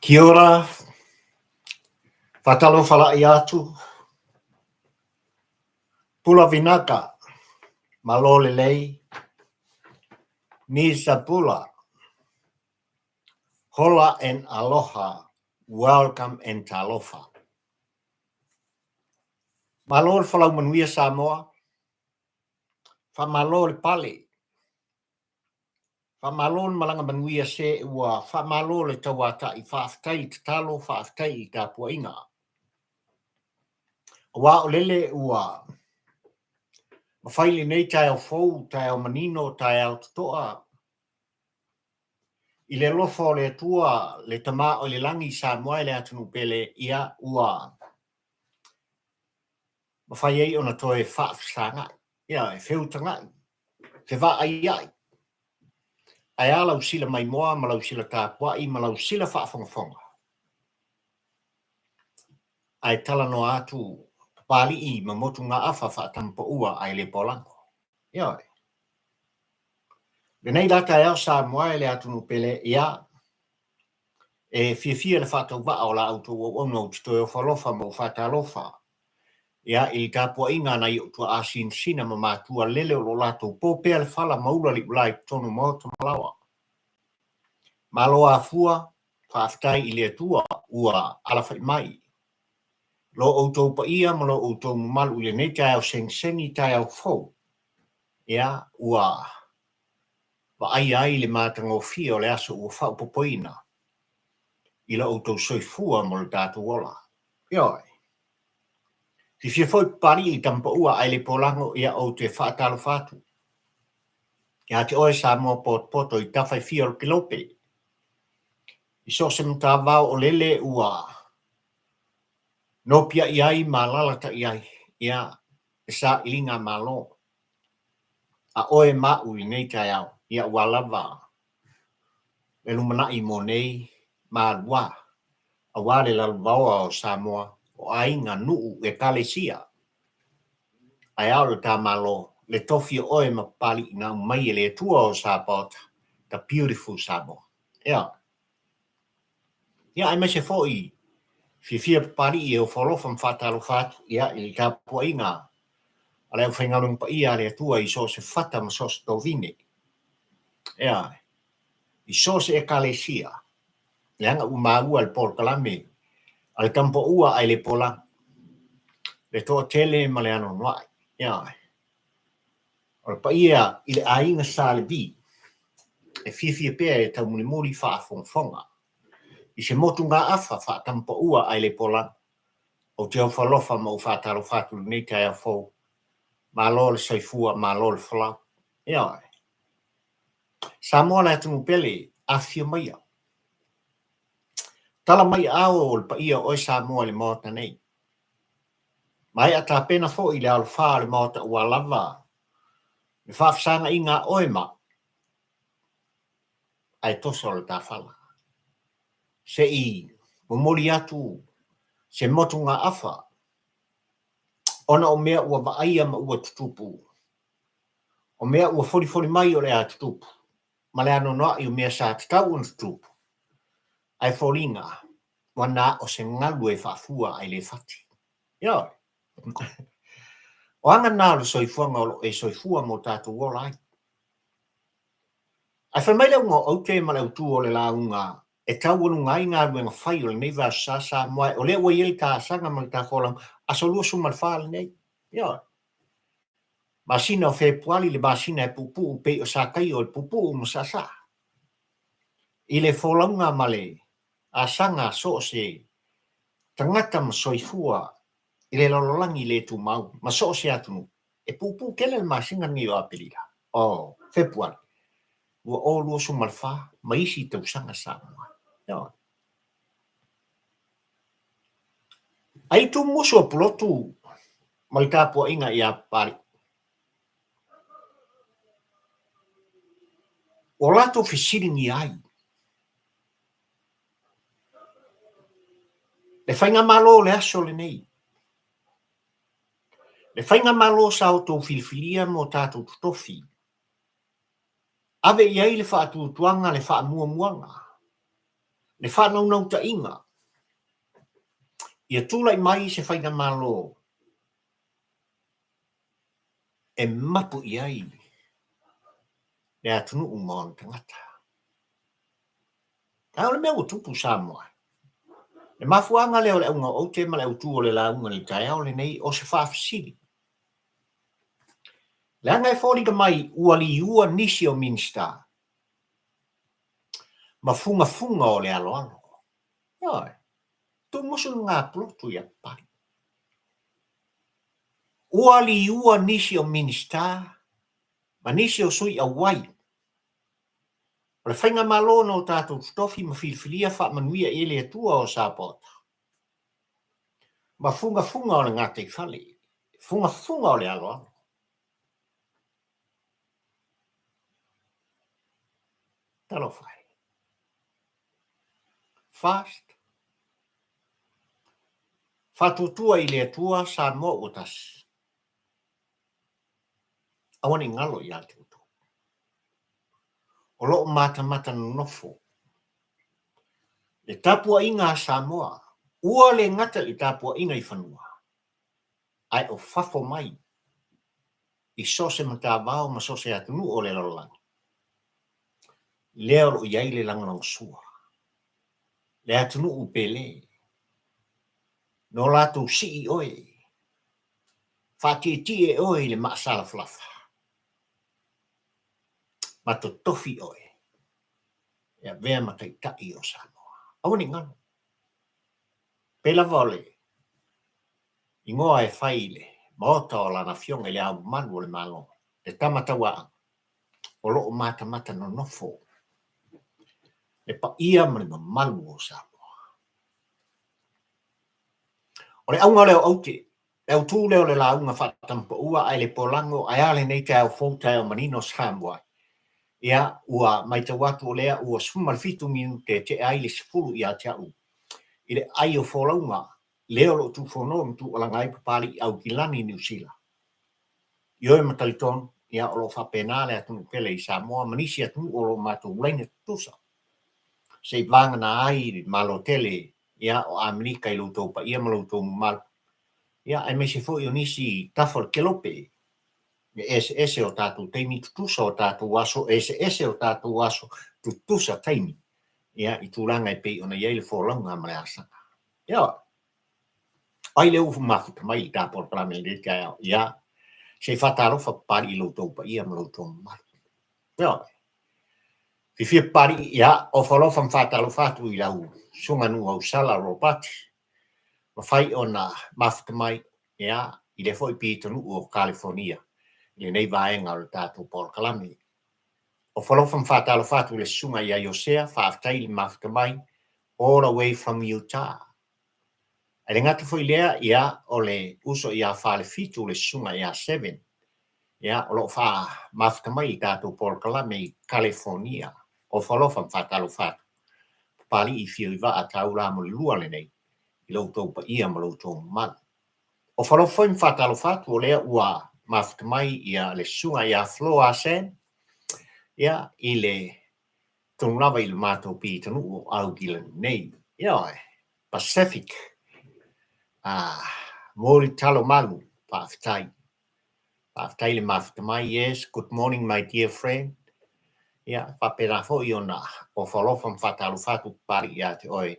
Kia ora, whatalo whalai atu, pula vinaka, malole lei, misa pula, hola and aloha, welcome and talofa. Malole whalau manuia Samoa, whamalole pale, whamalole malanga manuia se ua whamalole tawata I whaafitai te talo, whaafitai I tāpua inga. Wa o lele ua mawhaile nei tai au fou, tai au manino, tai au tutoa. I le lofa o le atua, le tama o le langi Samoa le atunu pele ia ua. Mawhai ei ona toe whaafisanga. Ia, e whiutanga. Te wha ai ai. Ai alau sila mai moa, malau sila tāpuai, malau sila whaafongafonga. Ai tala no atu pali I mamotu ngā awha whaatampa ua ai le polango. Ia. Le nei data eo Samoa le atunu pele ia. E fia le whātau wa o la auto o ono tito e whalofa mo whātalofa. Ia I tāpua inga na I utua asin sina ma mātua lele o lo lato pōpea le whala maula li ulai tonu mauta malawa. Maloa fua, whaafitai I le atua ua alawhai mai. Lo auto pa ia ma lo auto malu le nei tai au seng-sengi tai au fau. Ia ua wa ai le mātango fia o le aso ua whau popoina. I la auto soifua mo le tātu ola. Ioi. Si fia foi pari I tampa ua ai le polango ia o te whaatalo whatu. Ia te oe Samoa poto I tawhai fia o kilope. I so se mta vau o lele ua. No pia iai ma lalata iai. Ia e sa ilinga malo. A oe mau I nei tai au. Ia ua lava. Le lumana I mo nei ma lua. A wale lalvaoa o Samoa. O ainga nuu e kalesia. Ai au le tā malo, le tofi oe ma pali na mai le tua o Sapota, the beautiful Samoa. Ia. Ia ai mese foi, fia pali I o wholofa mwhatalo whatu, ia I tāpua inga. Ale au whaingalung pa ia le tua I so se whata ma so se tovine. Ia. I so se e kalesia. Le anga umaua le pol kalame. Ale tampo ua ai le pola. Le toa tele ma le ano nwai. Ia. O pa ia I le ainga sa le vi. E fia pea e tau muri whaafonga. I se motu ngā awha whaatampa ua ai le pola. O te au whalofa ma u whaataro whātulu nei tai au fau. Mā lo le soifua, mā lo le whalau. Ia. Samoa le atunu pele, a fia mai au. Tala mai au o le pa ia oi Samoa le mota nei. Mai a tā pena fo I le au wha le mota ua lava. Le whaafsanga I ngā oema. Ai toso le tā whala. Se I momoli atu, se motu ngā awha. Ona o mea ua waaia ma ua tutupu. O mea ua fori mai o le a tutupu. Ma le ano noa I o mea sa tatau on tutupu. Ai foringa, wana o se ngalu e whaafua ai le whati. Ioi. O anga nā le soifua ngolo e soifua mo tātu wola ai. Ai whamaile unga o te ma le utu o le launga. E tau anu ngai ngā ruenga whai o le nei wa sa moai. O le ua iei tā sanga ma le tā wholang. Aso lua suma le whaale nei. Ioi. Masina o whepuali le masina e pupu pe o sa kai o le pupu mo sa. I le wholanga male. A sanga so se. Tangata ma soifua. I le lololangi le tu mau. Ma so se atunu. E pupu kele le masinga ngi o apelida. O whepuali. Ua o lua suma le wha. Ma isi tau sanga sa moai. Ioi. Ai tu muso pulotu. Ma le tāpua inga I a pari. O lato fisiringi ai. Le whainga malo le aso le nei. Le whainga malo sa o tō filfilia mo tātou tutofi. Ave iai le whaatutuanga le whaamuamuanga. Le whanau ta inga. Ia tūlai mai se whainga malo. E mapu iai. Le atunu umon tangata. Tau le mea o tupu Samoa. Le mafuanga leo le unga o te ma le utu o le launga le tai au le nei o se whaafisiri. Le anga e whorika mai ua Liua nisi o Minisita. Ma funga o le Aloalo. Ioi, tu musu ngā plotu ia pari. Ua Liua nisi o Minisita. Ma nisi o sui a wai. O le whainga malo no tātou stofi ma filfilia wha manuia e le atua o Sapot. Ma funga o le ngā te whale. Funga o le Aloalo. Talo whai. Fast. Whatutua i le atua Samoa o tas. Awane ngalo i ate utu. O loo Matamata Nonofo. Le tapua inga Samoa. Ua le ngata i tapua inga i whanua. Ai o fafo mai. I sose matawao ma sose atunu o le lolang. Leo o iai le langalang sua. Le atunu upele. No lato si i oe. Whati e oe le maasala flafa. Mato tofi oe. Ia vea matai tai o Samoa. Awane ngalo. Pela vole. Ingoa e whaile. Maota o lana fionga le au manu o le malo. Le tamata waa. O loo Matamata Nonofo. Le pa ia mani malu o Samoa. O le aunga leo aute. Leo tū leo le launga whatampa ua ai le polango ai ale nei te au fōtai o manino Samoa. Ia ua mai te watu o lea ua sumalfitu minu te ai le sifuru ia te au. I le ai o wholaunga. Leo lo tu whono tu o langai papari au kilani New Zealand. Ioe mataliton ia o lo whapenale atunu pele i Samoa manisi atunu o lo matu reina tusa. Se vanga na ai malo tele ia o Amerika i luto pa ia maluto mal. Ia ai me se fo io nisi tafol kelope. Ese o tatu teimi tutusa o tatu waso ese o tatu waso tutusa teimi. Ia i tūranga i pei ona iei le wholanga ma le asanga. Ia ai le ufu mafuta mai i tāpor prame le kia ia se whatarofa pari i luto pa ia maluto mal. Ia Fifia pari ia o whalofam whatalofatu i lau sunganu au sala ropati. Ma whai o na mafuta mai ia i le foi pitanu o California. Le nei vaenga o le tātou Paul Kalami. O whalofam whatalofatu le sunga ia Iosea whaaftai le mafuta mai all the way from Utah. E le ngata foi lea ia o le uso ia whale fitu le sunga ia 7. Ia o lo wha mafuta mai i tātou Paul Kalami i California. O whalofam whatalofatu. Pali i whio i wa a taura mo le lua le nei. I loutou pa ia mo loutou man. O whalofam whatalofatu o lea ua mafuta mai ia le sunga ia floa sen. Ia i le tunglawa i le mātou pītanu o au gila nei. Ia Pacific. Mori talo malu pāwhitai. Pāwhitai le mafuta mai. Yes, good morning my dear friend. Ia whapera fo i ona o whalofam whatalofatu pari ia te oe.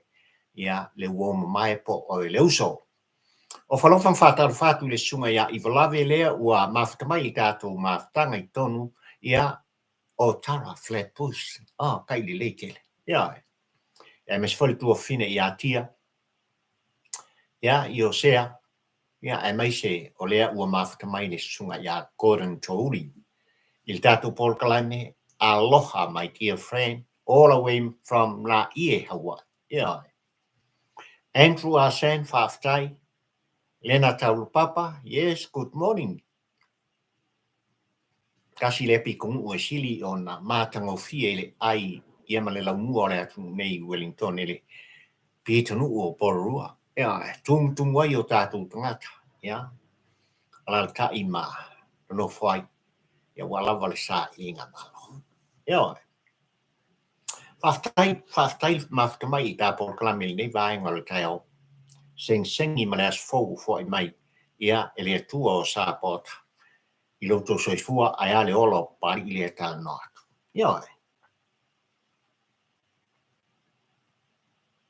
Ia le uoma mai po oe le uso. O whalofam whatalofatu le sunga ia i walawe lea ua mafuta mai i tātou mafutanga i tonu. Ia o tara Flatbush. Kai li leitele. Ia mes foli tua fine i atia. Ia Iosea. Ia mai se o lea ua mafuta mai le sunga ia Gordon Touri. Il tātou Paul Kalame. Aloha, my dear friend, all the way from Laie, Hawaii. Ia Andrew Asen whaaftai. Lena Taurupapa. Yes, good morning. Kasi le pikung ua sili o na mātango fie le ai ia ma le launua o le atu nei Wellington ele pitanu o Pororua. Ia tung wai o tātou tangata. Ia alal ta ima Nonofo ai. Ia walawa le sa inga malo. Ia Whaftai mawhatamai I tā porkalami nei vaenga le tai au. Sengi malas fou fo I mai. Ia ele atua o sāpota. I loto soifua ai ale olo pari I le tā noatu. Ia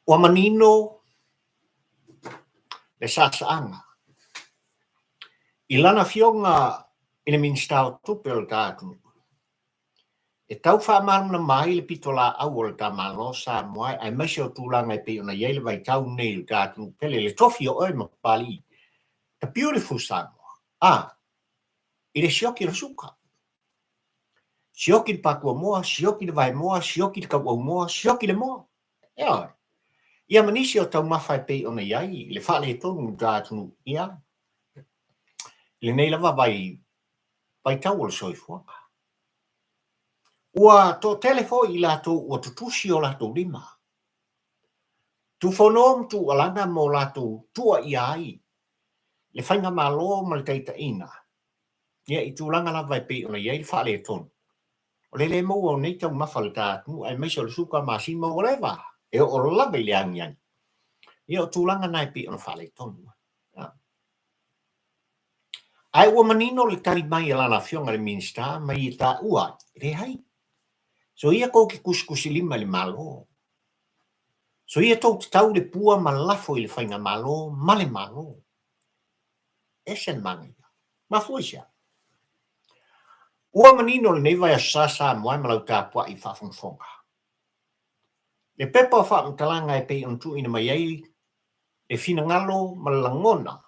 Wa manino le sasaanga. I lana fionga I le Minisita o tupe o le tātunu. E tau whaamaramana mai le pitola au o le tamalo Samoa ai maise o tūlanga I pe ona iei vai tau nei le tātunu pele le tofi o oi mapali. The beautiful Samoa. I le sioki le suka. Sioki le pakua moa, sioki le vai moa, sioki le kaua moa, sioki le moa. Ia manisi o tau mawhai pe ona iei, le whale e tonu tātunu ia. Le nei lava vai tau o le soifuanga. Ua to telefo I lato ua tutusi o lato lima. Tu whonom tu alanga mo lato tua I ai. Le whainga malo ma le teita ina. Ia I tūlanga lava I pe ona iei le whale e tonu. O le mo o nei tau mawhale tātunu ai maise o le suka masima o lewa. E o lava I le angiani. Ia o tūlanga nai pe ona whale e tonu. Ai ua manino le tari mai alana fionga le Minisita mai I tā ua. Re hai. So ia ko ki kuskusi lima le malo. So ia tau tau le pua malafo I le whainga malo, male malo. Esen mangi. Mafuisia. Ua manino le neiva ya sasa moai malau tāpua I whawhongwhonga. Le pepa o whaamtalanga e pei on tu ina mai ei, le finangalo malangona.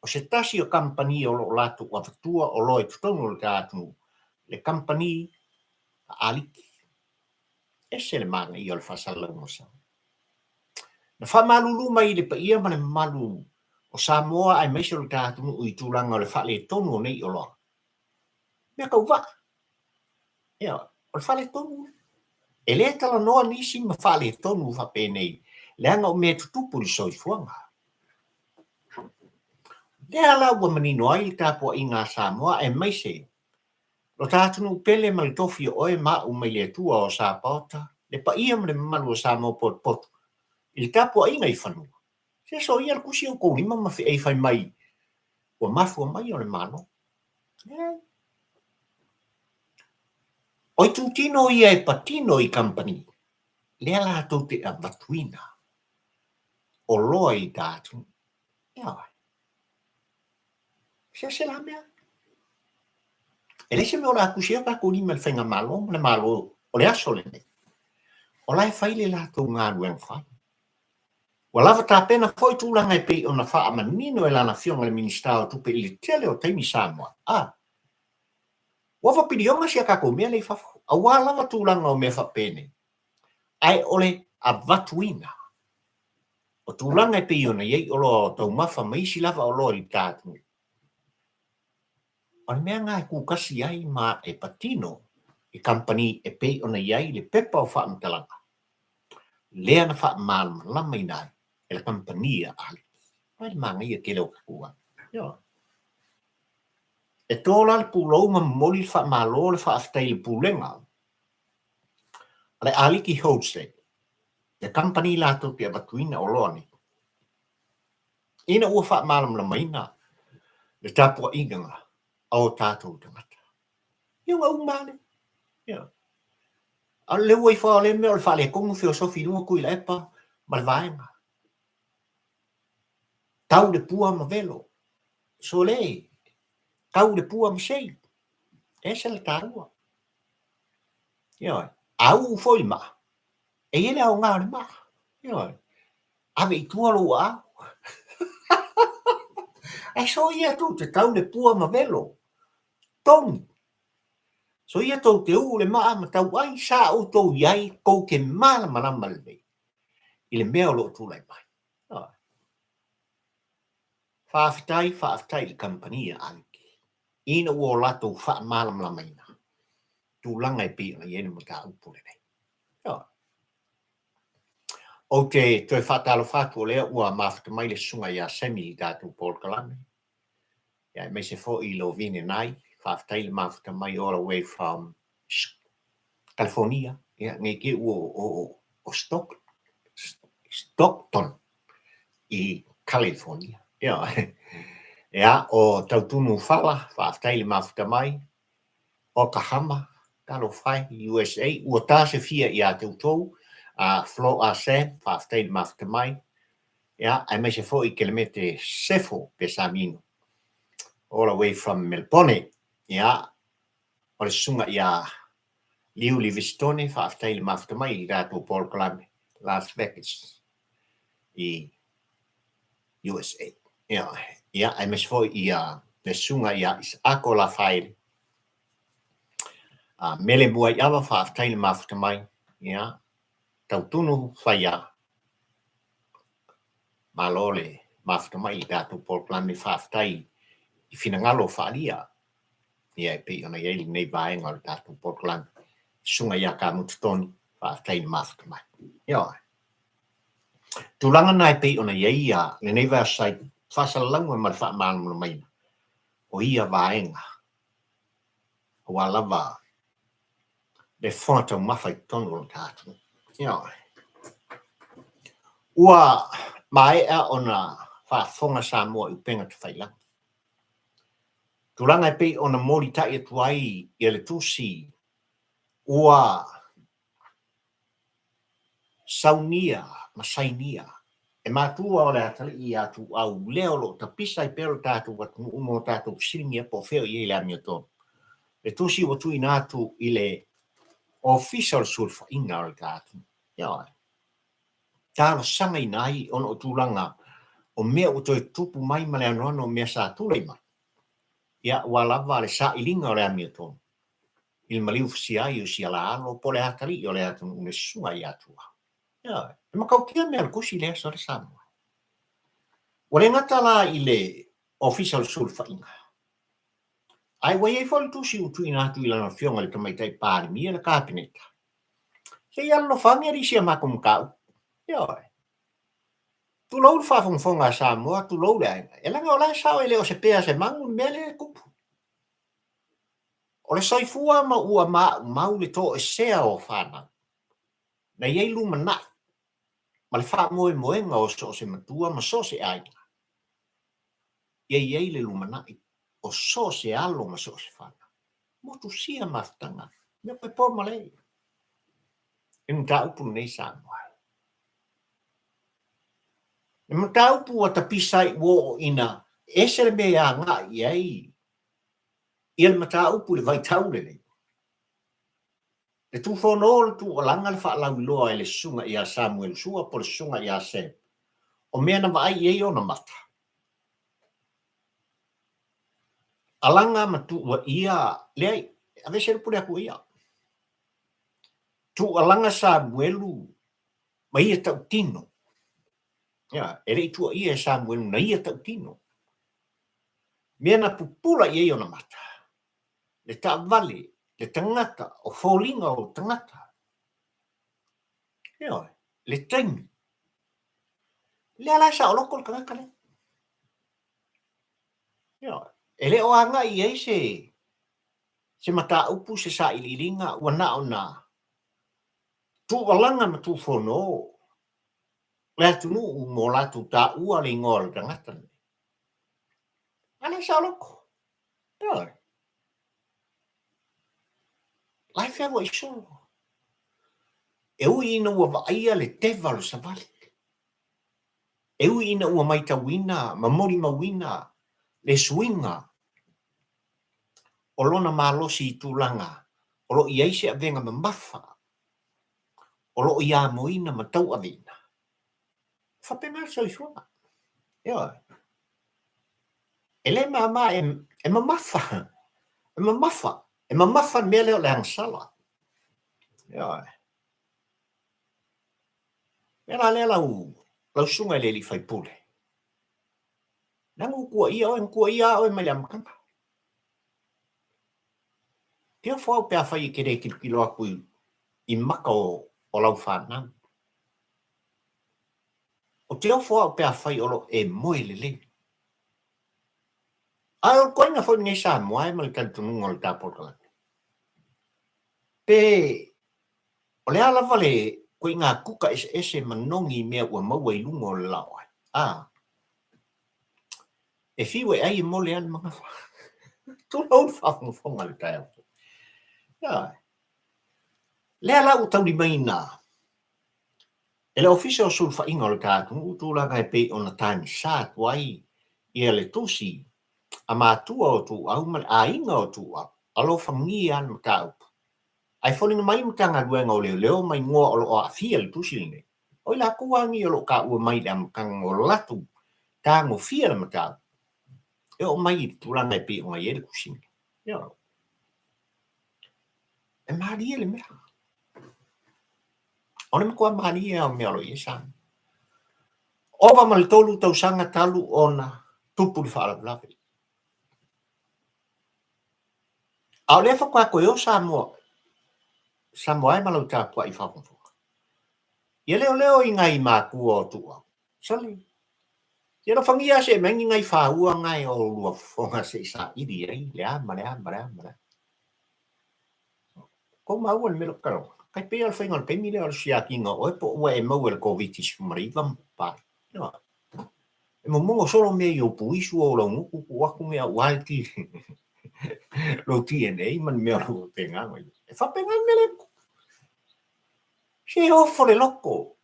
O se tasi o kampani o lo latu wa fatua o lo e tutonu le tātunu. Le kampani a aliki. Ese le mana I o le whasalango sa. Na whamalulu mai le pa ia mane malu o Samoa ai maise o le tātunu ui tūlanga o le whale tonu o nei o loa. Mea kau wa. Ia, o le whale tonu. E le tala noa nisi ma whale tonu whape nei. Le anga o mea tutupu li soifuanga. Le ala ua manino ai tāpua I ngā Samoa e maise. Lo tātunu pele ma le tofi o e ma u mai le tua o Sāpota. Le pa ia ma le malu o Samoa potu. I tāpua I ngai whanua. Se so ia le kusi o kourima ma fi ei whai mai. Ua mafua mai o le mano. Oi tūtino ia e patino I company. Le ala tau te a vatuina. O loa I tātunu. Ia wai. Se la mea. E le se me o la kusia ka kourima le whainga malo o le aso le ne. O lai whai le la tau ngā rueng whai. Wa lava tā pena foi tūlanga e pei o na wha amanino e lana fionga le Minisita o tupe I le tele o teimi Samoa. Wafa pidionga sia kako mea le fafu. A wā lava tūlanga o mea whapene. Ai ole a vatuina. O tūlanga e pei o na iei olo o tau mafa maisi lava o loa I tātunu. O mea ngā e kūkasi ai ma e patino I company e pei o na iei le pepa o wha amtalanga. Lea na wha malama lama I nai. E la company a ali. Ai manga ia kele o kakua. E tōla le pūlou ma moli wha malo le wha aftai le pūlenga. Ale aliki wholesale. Le company lato te abatuina o loa ni. Ina ua wha malam la maina. Le tapua inganga. Au tātou tangata. Iunga umane. A le ua I wha le mea o le wha le kongu filosofi lua kui la epa. Ma le vaenga. Tau le pua ma velo. So le. Tau le pua ma sei. Esa le tarua. Au foi ma. E ele au ngā le ma. Ave I tua lo au. E so ia tō te tau le pua ma velo. Tongi. So ia tō te u le maa ma tau ai sa o tō iai kou ke mala marama le nei. I le mea lo tūlai mai. Whaafitai le kampania anki. Ina ua o lato wha mala maina. Tūlanga I pia na iene ma tā upule nei. O te toi whatalo whatu o lea ua mawhata mai le sunga ia semi I tātou Pōrkalame. Ia me se fo I lo vine nai, whaafitai le mawhata mai all the way from California, ia ngai ki o Stockton i California. Ia o tautunu fala whaaftaile mafuta mai Oklahoma talo fai USA ua tase fia i a tautou a Flo a se whaaftaile mafuta mai ia ai mai se fo I kilometre sefo pe Samino all the way from Melbourne ia o le sunga ia Liu Livingstone whaaftaile mafuta mai I rato Paul Climate Las Vegas I USA. Ia ai mes foi ia le sunga ia is ako la fai. Mele mua ia wa whaaftaile mafuta mai. Ia tautunu whaia. Malole mafuta mai I dato Paul Climate whaaftai I finangalo whaalia. Ia pe ona iei nei vaenga o dato Paul Climate. Sunga ia ka mututoni whaaftaile mafuta mai. Ia tulanga nai pe ona iei ia le nei va sai whasalangu ma wha maanu mai. O ia vaenga. Wa lava le fonta mafai tonu o tātu. Ia. Ua mai a ona whafonga Samoa I penga te whailang. Tulanga pe ona mori tai atu ai I le tusi ua saunia masainia. E mātua o le atali I atu au leo lo ta pisa I pero tātu watu umo tātu siringia po feo I le amio tonu. Le tusi watu I nātu I le official sulfa inga o le tātu. Ia. Tālo sanga I nai ono o tūlanga o mea o toi tupu mai ma le anoano mea sa tūlei mai. Ia walawa le sa ilinga o le amia tonu. Il maliu fasiai o si Aloalo po le atari o le atu une sunga I atua. Ia. E makau kia mea le kusi le asa le Samoa. O le ngata la I le official sulfa inga. Ai wai e fol tusi utu ina atu I lana fionga le tamaitai pāri mia le kāpineta. Se ia lo fangia risi a makum kau. Ia. Tu lou fa fonga Samoa tu lou le. E langa o la sao ele o se pea se mangu mele kupu. O le soifua ma ua mau le to e sea o whana. Na iei luma na. Ma le wha moe nga o se matua ma so se aina. Iei le luma na o so se alo ma so se whana. Motu sia maftanga. Mea koe po malei. E mga upu nei Samoa. E mga upu a tapisai wo ina ese le mea nga iei. Ia le mata upu le vai taule le. Le tu whanol tu o langa le whaalau loa e le sunga I a Samuel sua po le sunga I a Sem. O mea na vai iei o na mata. Alanga ma tu wa ia lei ave se pule aku ia. Tu alanga Samuelu ma ia tau tino. Ya, ere tu ia Samuelu na ia tau tino. Mea na pupula iei o na mata. Le ta vale, le tangata, o fōlinga o tangata. Ia, le taimi. Le ala sa o loko le kanaka le. Ia, ele o anga iei se mata upu se sa iliringa wana o na. Tu walanga ma tu whono. Le atunu u mo la tu ta ua le ngol tangata. Ala sa o loko. Ia. Lai fea wa iso. E ui ina ua vaia le teva lo sa vale. E ui ina ua maita wina, mamori ma wina, le swinga. O lona malosi I tūlanga. O lo iai se avenga ma mafa. O lo ia moina ma tau avina. Whapena sa isua. Ia. Ele ma e ma mafa. E ma mafa. E ma mafa mea leo le hangsala. Ia. Era le lau sunga le li fai pule. Nangu kua ia o e maliamkanga. Pia fwau pia fai kere kilo aku I maka o lau whanau. O te fwau pia fai olo e moe le. Ai o koina fo ni sa moai mal kan tunu ngol ta por kala. Pe O le ala vale ko ngā kuka ese manongi mea ua maua I lunga o le lao ai. E fiwe ai mo le an mga wha. Tūna au whafonga le tai au. Le ala u tau li mai nā. E le ofisa o sulfa inga o le tātu, utulanga e pei o na tāni sā tuai I le tusi, a mātua o tu au, a inga o tu au, alo whangi an matau. Ai wholinga mai mtanga luenga o leo mai ngoa o lo o a fia le tusi le. O la kuangi o lo ka ua mai le amkanga o latu, ka ngo fia le matau. E o mai tulanga e pei o ngai ele kusini. E maria le mea. Ona me kua maria o mea lo iesang. Ova mal tolu tau sanga talu ona tupu li whaalaplawe. Au le whakua koe o Samoa. Samoa e malau tāpua I whakonfuka. Ia leo I ngai mākua o tua. Sali. Ia no whangia se mengi ngai whahua ngai o lua whonga se sa iri ai. Le ama. Ko maua ni mero karo. Kai pea al whainga pe mire al siaki ngā oe po ua e mau el COVID-19 marivam pa. E mo mongo solo me I o puisu o la nguku ku waku mea walti. Lo TNA man mea lo penga mai. E fa penga mele. Se ofo le loko.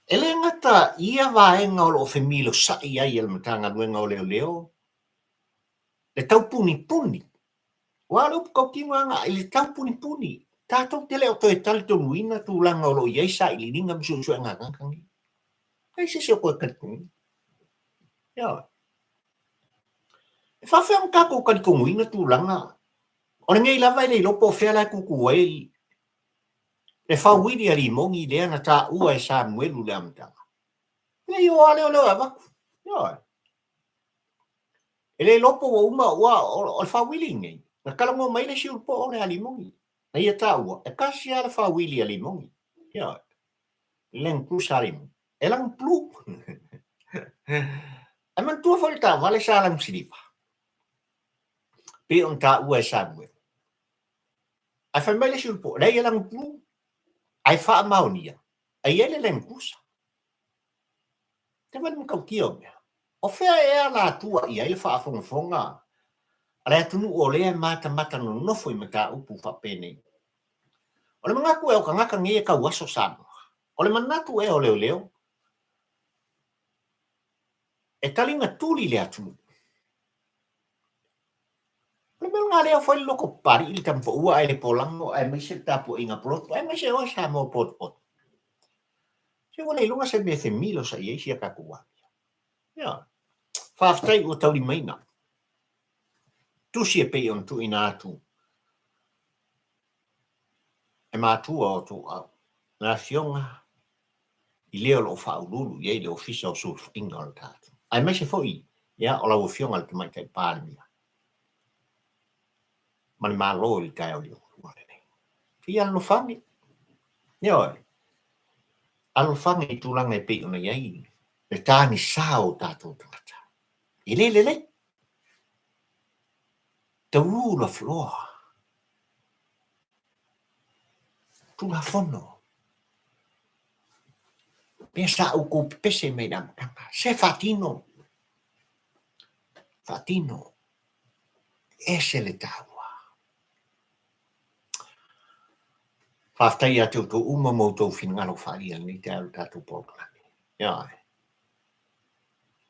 Ele ngata ia vaenga o lo femilo sa ia el matanga luenga o leo. Le tau puni. Walo ko kinga ele tau puni. Tato te leo to e tali to luina tu langa o lo ia sa ili ninga msu nga kangi. Kai se ko katun. E fa fe un kako kan ko muina tu langa. Ona ngai lava ile lopo fe la ku kuai. E fa wiri ali mongi le na ta ua e Samuelu le amta. Le yo ale ava. Ele lopo o uma o fa wili ngai. Na kala mo mai le siu po o le ali mongi. Na ia ta ua. E kasi ala fa wili ali mongi. Len kusari. Elang plu. Aman tua volta vale salam silipa. Pe on ta ua e Samuel. Ai fa mai le siu po. Le elang plu. Ai fa maunia. Ai ele len kusa. Te vai mo kio mea. O fea e ala tua ia ele fa fonga. Ala tunu o le Matamata Nonofo I mata upu fa pene. O le mangaku e o kangaka ngie ka waso Samoa. O le manatu e o leo. E talinga tuli le atu. O le melunga leo foi loko pari ili tampo ua e le polango e mai se tapu inga proto. E mai se o Samoa pot. Se wana ilunga se me se milo sa iei si a kakua. Whaaftai o tauri maina. Tusi e pei on tu ina atu. E mātua o tu au. Nā fionga I leo lo whaululu iei le ofisa o sulfu inga o tātu. Ai mai se foi, o lau fionga le tamai kai pālemia. Mani mālo I kai o leo. Ki alo whangi. Alo whangi I tūlanga e pei ona iei. Le tāni sāo tātou tangata. I le. The rule of law. Tula fono. Pesa o ko pese me dam tanga. Se fatino. Ese le tawa. Whaftai atu to uma moto finngalo whaia ni te alu tatu pōkalani.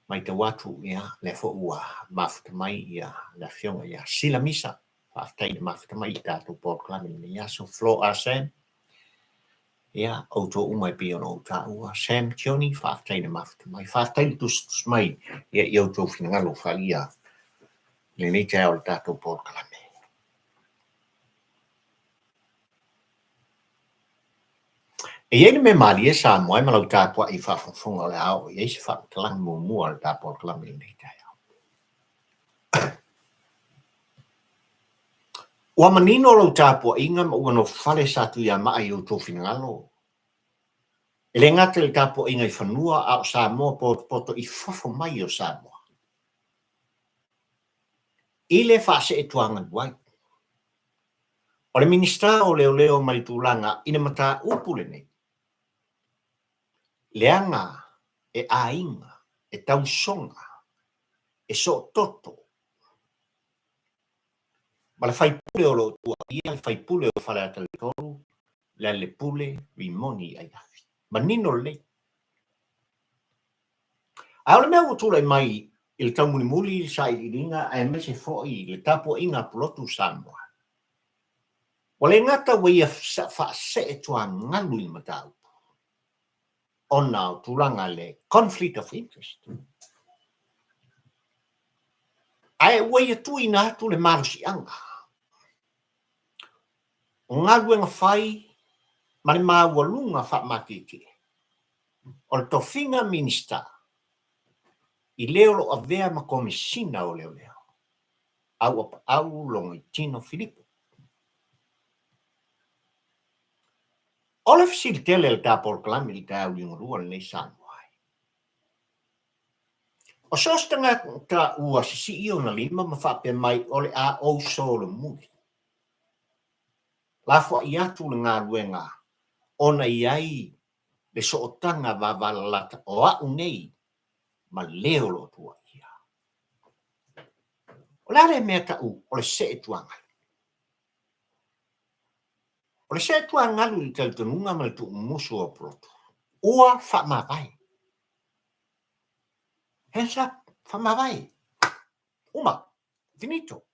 Mai te watu le fo ua mafuta mai la fionga sila misa. Whaftai le mafuta mai tatu pōkalani ni so flo asen. O to umai pia no ta ua Sam Tioni whaftai le mafuta mai. Whaftai le tus mai I o to finngalo whaia. Le ni te alu tatu pōkalani. E iei me mali e Samoa ma lau tāpua I whafonga le au. Iei se whakalang mua le tāpua kalami nei tai au. Ua manino lau tāpua inga ma ua no whale satu ia maa I o tō finangalo. E le ngate le tāpua inga I whanua au Samoa poto I whafo mai o Samoa. I le whase e tuanga duai. O le minista o leo mai tūlanga ina mata upule nei. Leanga e ainga, e tausonga, e so toto. Ma le fai pule o lo tua ia, le fai pule o fale ata le tolu, le pule rimoni ai afi. Ma nino le. A ole mea utula mai il taumuli sa i ringa ai mese foi le tapo inga plotu Samoa. O le ngata wea fa se e tua ngalu i matau. Ona o tulanga le conflict of interest. Ai wea tui na tu le marusi anga. O ngalu nga fai ma le mawalunga fa makiki. O le tofinga minista i leo lo avea ma komisina o leo. Au longo i Tino Filippo. Ole fasilitele le tapol klami li tau lingurua nei Samoa. O sostanga ta ua sisi o na lima ma fape mai ole a o solo muli. La fo i atu le ngā luenga ona iai le sootanga vavalata o au nei ma leo lo tua ia. O lare mea tau ole se tuanga. Ole se tuanga lu i taltonunga ma le tu musu o proto. Ua fa mawai. Hands up, fa mawai. Uma, finito.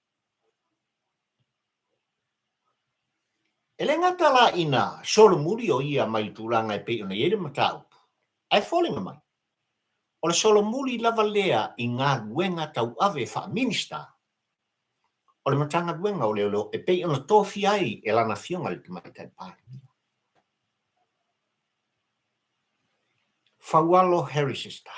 Ele ngata la ina solo muri o ia mai tūlanga e pe ona iere matau. Ai falling mai. O le solo muri lava lea i ngā luenga tau ave fa minista. O le matanga luenga o leo e pe ona tofi ai e lana fionga le mai tai pāri. Faualo Harrisista.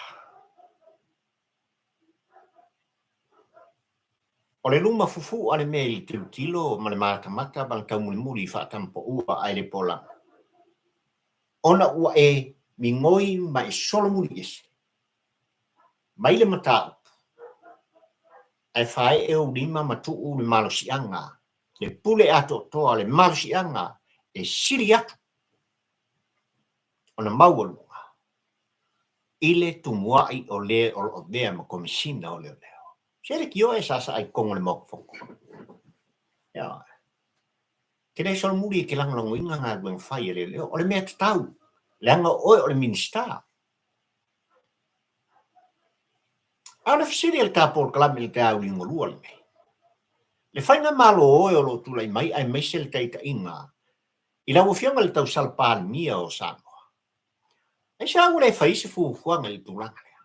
O le luma fufu ale mea i tilo ma le Matamata ma le taumuli fa tampo ua ai le pola. Ona ua e mingoi ma e solo muri esi. Mai le matau. Ai fai e o lima matu le malosianga. Le pule ato toa le malosianga e siri atu. Ona maualunga. Ile tumuai o le o vea ma komisina o leo. Sere ki o e sasa ai kongo le mokfoko. Ya. Kene solo muri ke lango inga ngā dueng fai e leo. O le mea tatau. Leanga oe o le minista. Ana fisiri el tapol kalami le te au lingolua le mei. Le whainga malo oe o lo tulai mai ai meisel teita inga. I lau fionga le tau salpal mia o Samoa. Ai sa ule whaise fuanga le tulanga lea.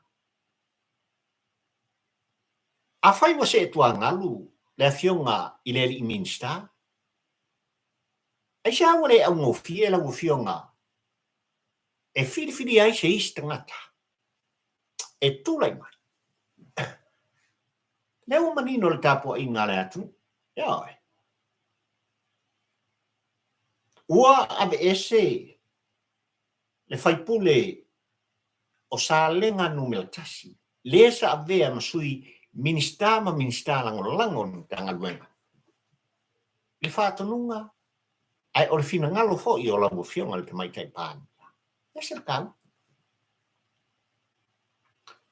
A whai wa se tua ngalu le fionga i le li minsta. Ai sa ule au ngofie lau fionga. E whiri ai se istangata. E tulai mai. Leo manino le tapo inga le atu. Ia. Ua ave ese le faipule o sa lenga numel tasi. Le sa avea masui minista lango tanga luenga. Le whātanunga ai o le fina ngalo fo i o lau fionga le te mai tai pāni. Ese le kau.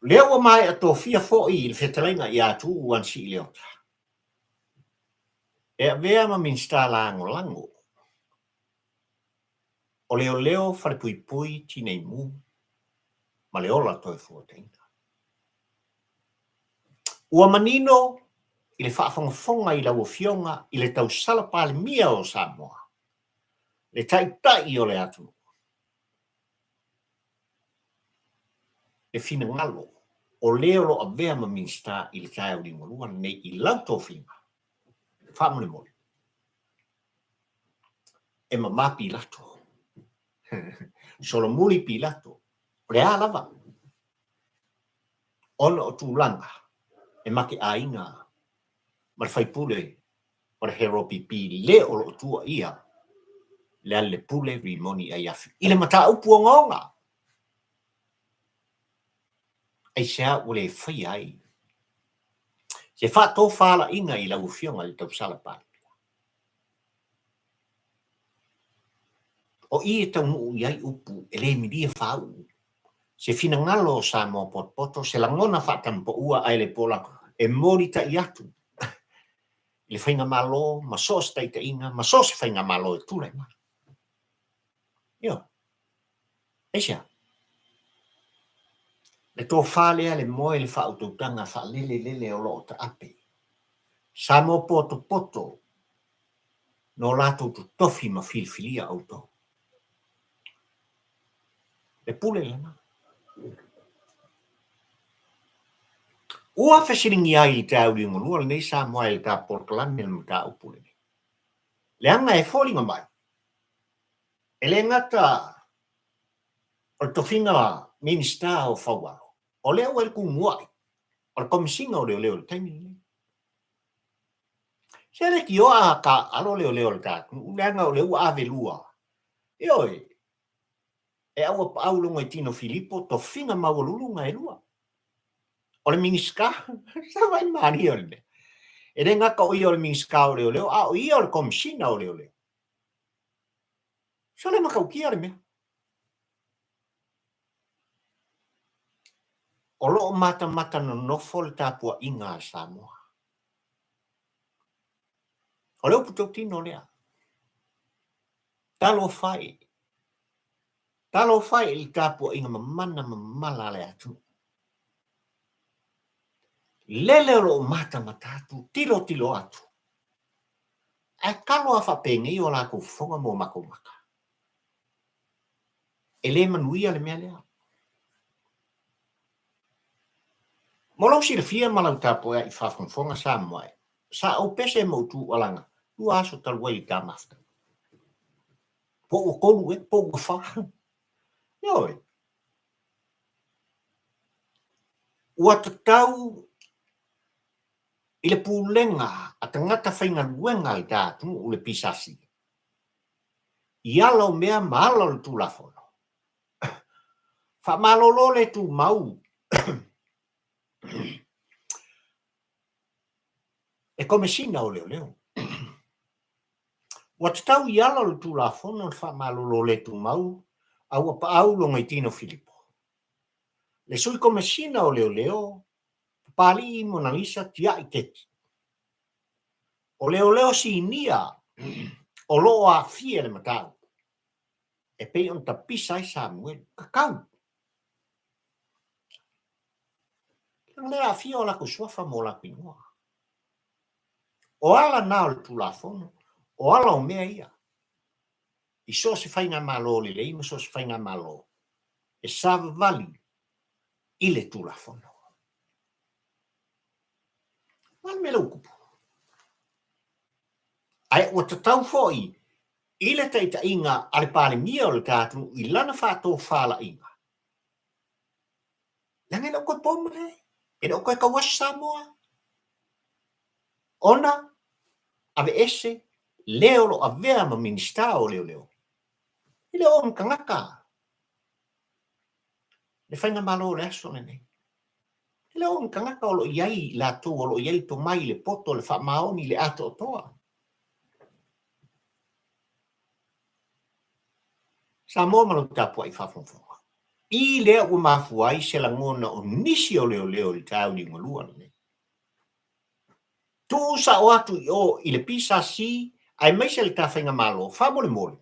Leo mai a tō fia fo i le whetalainga i atu uan si i leota. E avea ma minista lango. O leo wharepui tinei mu. Ma le ola toi fuatenga. Ua manino i le whaafonga i lau fionga i le tau salapale mia o Samoa. Le tai o le atu. Le fina ngalo. O leo lo avea ma minsta i le tai au limolua nei i lau tō finga. Whaamone mori. E ma mapi lato. Solo muli pi lato. Le a lava. Ona o tūlanga. E make a inga. Ma le whaipule. O le hero pipi le o lo tua ia. Le ale pule rimoni ai afi. I le mata upu o ngonga. Ai sea ule whai ai. Se whato whala inga i lau fionga le tau salapari. o i tau mu iai upu e le midia whau. Se finangalo sa mo potpoto, se langona whatampo ua ai le pola e mori ta i atu. Le whainga malo, ma sos taita inga, ma sos whainga malo e tūlai ma. Io, eisia. Le tō whālea le moe le whaututanga wha lele o loo ta ape. Sa mo poto, no lato tu tofi ma filfilia auto. Le pule le ma. Ua whesiringi ai i te au ringo lua, nei sa moa i ta porkalami le mta upule. Le anga e fōringa mai. E le ngata o tofinga Minisita o Fugafuga. O leo e ku muai. O komisinga o leo le taimi. Se le ki oa ka alo leo le tātu, leanga o leo ave lua. Ioi, e au paulunga i tino Filippo, tofinga maulunga e lua. O le Minisita, sa vai mani o le. E le ngaka o i o le Minisita o leo, a o i o le komisina o leo. So le makaukia le mea. O loo Matamata Nonofo le tāpua inga a Samoa. O leo puto tino lea. Talo fai il tāpua inga mamala le atu. Lele o loo Matamata atu, tilo atu. E kalo a whapengi o la ko whonga mo makomaka. E le manuia le mea lea. Molo si le fia malau tāpua i whawhonga Samoa. Sa o pese mo tu alanga. Lua aso talua i tāmafta. Po o kolu e, po o wha. Ioi. Ua tatau i le pūlenga a tangata whainga luenga i tātu o le pisasi. I ala o mea maala le tūlafono. Wha malolo le tū mau. E komesina o leo. Ua tatau i ala le tūlafono wha malolo le tū mau au a pa au longa i tino Filippo. Le sui komesina o leo pali i Mona Lisa tia i teti. O leo si nia o loo a fia le matau. E pei on ta pisa i Samuel kakau. Le a fia o la kusuafa mo la pingoa. O ala nao le tulafono, o ala o mea ia. I so se whainga malo li leima, so se whainga malo. E sava vali i le tulafono. Mal me laukupu. Ai o tatau foi, i le teita inga ale pale mia o le tātu, i lana whato whala inga. Lange no koe pomre, e no koe kawas Samoa. Ona, ave ese, leo lo avea ma Minisita o leo. I le o mkangaka. Le whainga malo le aso ne nei. I le o mkangaka o lo iai la tō, o lo iai to mai le poto, le wha maoni le ato o toa. Samoa malo tapua i whawhonwhonga. I lea ua mafuai se la ngona o nisi o leo i tau ni ngolua nei. Tu sa o atu i le pisa si, ai mai se le ta whainga malo, wha mole.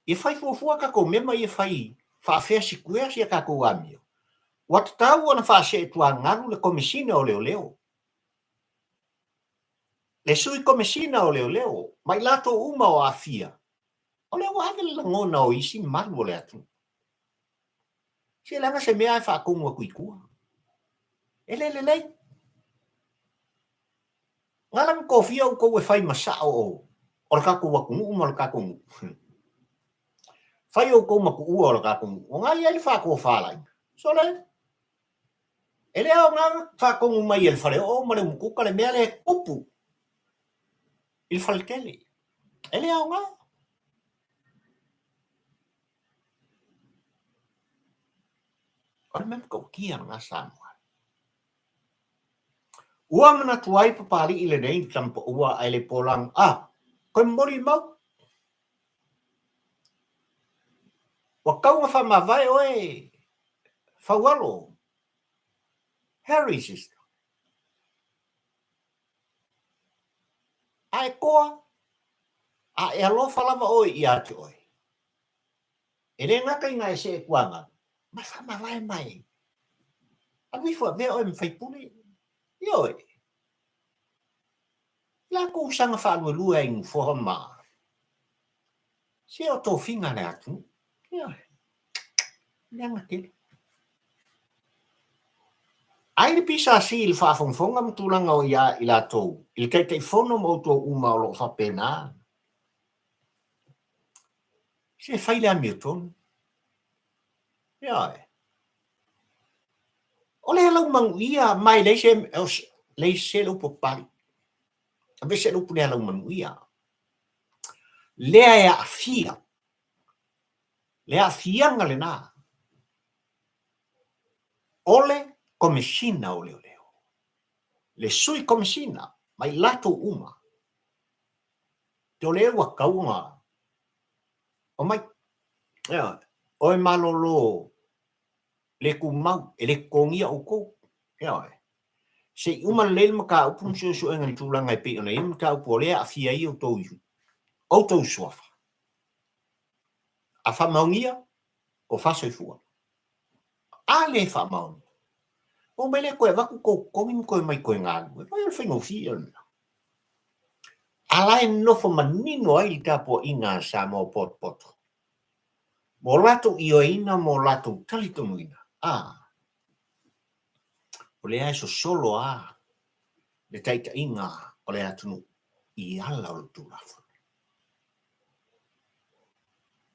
I whai fuafua kako mema i whai, whaafea si kuea si a kako amio. Wat tau ana whaase e tua ngaru le komisina o leo. Le sui komisina o leo, mai lato uma o afia. O leo ave le ngona o isi malu o le atu. Si langa se mea e whaakongua kuikua. Ele. Ngalang kofia o koe whai masao o. O le kako wakungu uma le kako ngu. Whai o kou maku ua o le kako ngu. O ngai ele whaako whalai. So le. Ele au ngā whaakongu mai ele whare o mare mukuka le mea le upu. Il faltele. Ele au ngā. O le mea kau kia ngā Samoa. Ua mana tuai papali i le nei tampo ua ai le polang. Koe mori mau. Wa kaunga wha mawai oe, whaualo, Harry sister. Ai koa, a e alofa lava oe i ate oe. E re ngaka inga e se e kuanga, ma wha mawai mai. A wifua mea oe mwhaipune, i oe. La ko usanga wha alua lua ingu whoha maa. Se o tō whinga le atu, i oe. Leanga te. Ai le pisa si il whaafonga mtulanga o ia i la tō. Il kei te whono mo tō uma o lo whapena. Se whaile a Milton. Ia. O le halau mangu ia, mai leise lupo pari. A vese lupo le halau mangu ia. Lea e a fia. Lea fianga le nā. Ole komesina o leo leo. Le sui komesina, mai lato uma. Te o leo wa kaunga. O mai, ia, oe malolo le kumau, e le kongia o kou. Ia, se uma lele maka upun so enga ni tūlanga e pe ona i maka upo lea a fia i o tō iu. O tō suafa. A whamaungia o whasoifua. A le whamaungia. O mele koe waku ko kongi koe mai koe ngālu. Mai o whaingo fia. Alae nofo manino ai li tāpua inga Samoa pot. Mo lato ioina, mo lato talitonuina. O le so solo le taita inga o le atunu I ala o le tūlafu.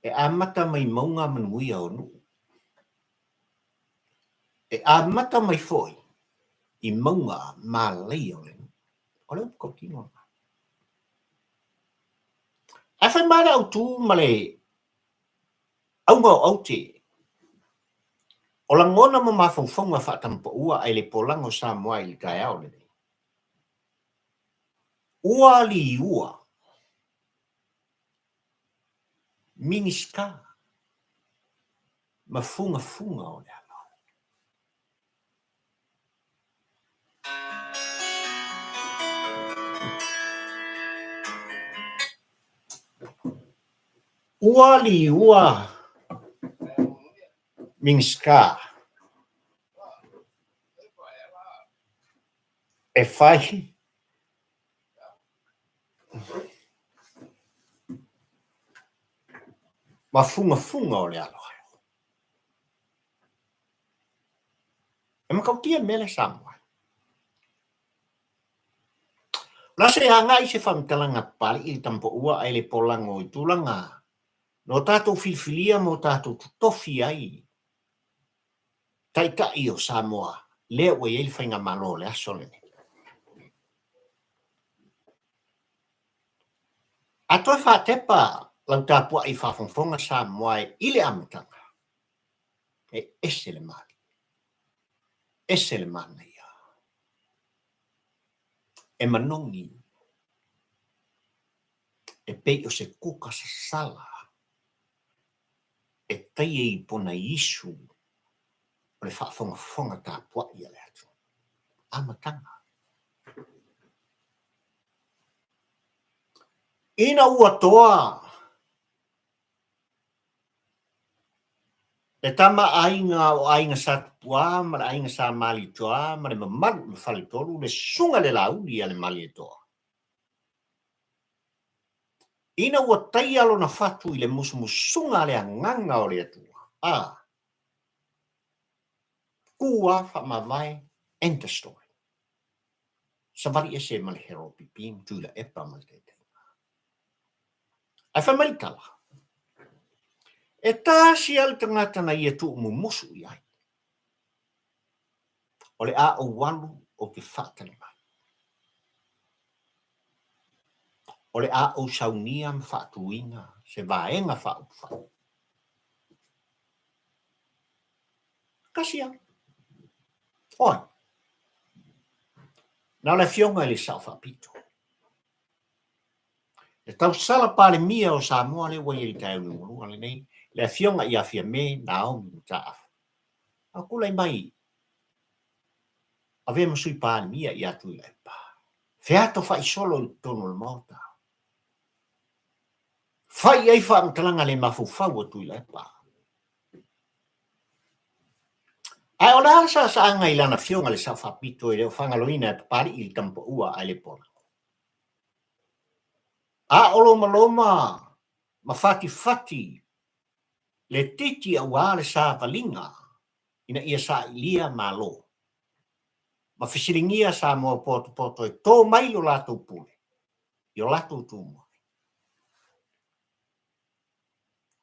E amata mai maunga manuia o nu. E amata mai foi I maunga malei o le nu. O le upokotino. A whai mara au tū male aunga o auti. O la ngona mo mawhauwhaunga whaatampa ua ai le polango Samoa I kai au le. Ua Liua. Minisita. Mafunga o le Aloalo. Ua Liua. Minisita. E whai. Mafunga o le Aloalo. E makautia mele Samoa. Lase hanga I se whamtalanga pari I tampo ua ai le polango I tūlanga. No tātou filfilia mo tātou tutofi ai. Taika I o Samoa. Lea ue ele whainga malo le asolene. A toi whatepa lau tāpua I whawhongwhonga Samoa I le amatanga. E ese le mani. Ese le mani ia. E manongi. E pei o se kuka sa sala. E taie I pona isu. O le whawhongwhonga tāpua ia le atu. Amatanga. Ina ua toa. Le tama ainga sa tupua, ma le ainga sa mali toa, ma le mamaru le whale toru, le sunga le lauli a le mali e toa. Ina ua tai alo na whatu I le musumusunga le anganga o le atua. Kua whamawai, end of story. Savari e se ma le hero pipim, tūla epa ma le te. Ai whamaitala. E tāsi al tangata na ia tu musu I ai. O le a o walu o te whatale mai. O le a o saunia ma whatuina, se vaenga whau. Kasia. Oi. Nā le fionga le sauwhapito. E tau sala pale mia o Samoa le wai I tai unurunga le nei, le fionga ia fia me nao ta aku lai mai ave mo sui pa mia ia tu le pa feato fai solo tono le mota fai ai fa mtalanga le mafufa o tu le pa ai ona sa ngai lana fionga le sa fa pito e le fanga loina pari il campo ua ale pona a olo maloma mafati le titi a wale sa valinga ina ia sa ilia malo ma fisiringia sa mo poto e to mai lo lato pule yo lato tumo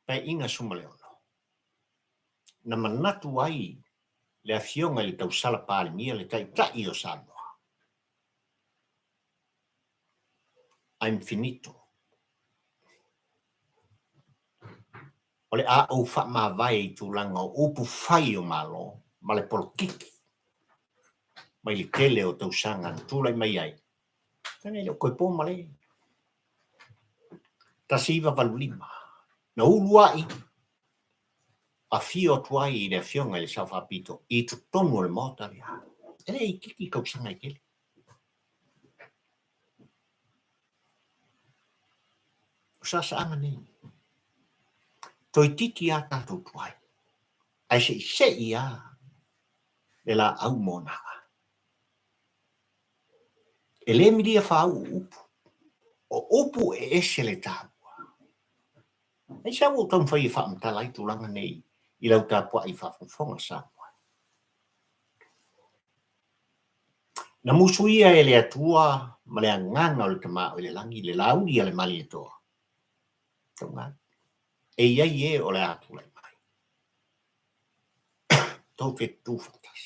pe inga sumaleono na manatu ai le afionga le tau sala pale mia le tai io Samoa I'm finito ole a o fa ma vai tu langa o pu fai o malo ma le polkiki mai le tele o tau sanga tu lai mai ai tane le koe po male tasiva valulima na uluai a fio tuai i le fionga le safa pito i tu tonu le mota ria ele i kiki kau sanga i kele sa anga nei toi titi a tato tuai ai se ia le la au mona ele mi dia fa upu e ese le tau ai sa o tam fai fa mta lai tu langa nei i lau ta po ai fa fonga sa na musuia ele atua ma le nganga o le tama o le langi le laudi ale mali to tonga e ia o le atu le mai to ke tu fatas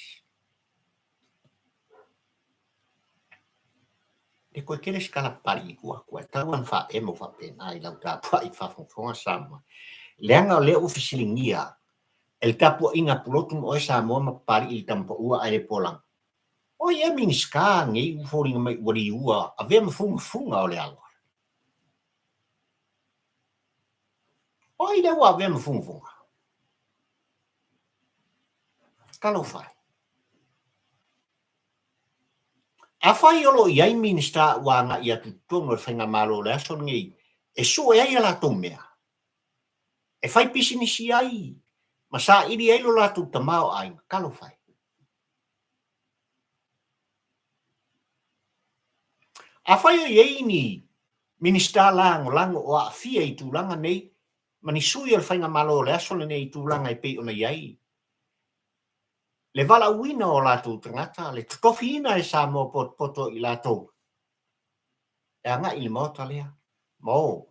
e ko kele skala pari ko tawan fa emo fa pe ai lau ta po ai fa fonga sa le anga le ofisilingia el capo inga pulotum o Samoa ma pari il tampo ua ai polang o ia miniska ngi foring mai wori ua ave ma funga o le alo o ile ua ave ma funga kalo fai a fai olo ia minista wa nga ia tutongo fenga malo le son ngi e su e ia la tomea e fai pisinisi ai ma sa ili ai lo la tu tamao ai kalo fai a fai ia ini minista lango o a fia i tu langa nei mani sui al fenga malo le son nei tu langa i pe ona iai le vala uina o la tu tangata le tofina e sa mo poto i la tu e anga i mota lea mo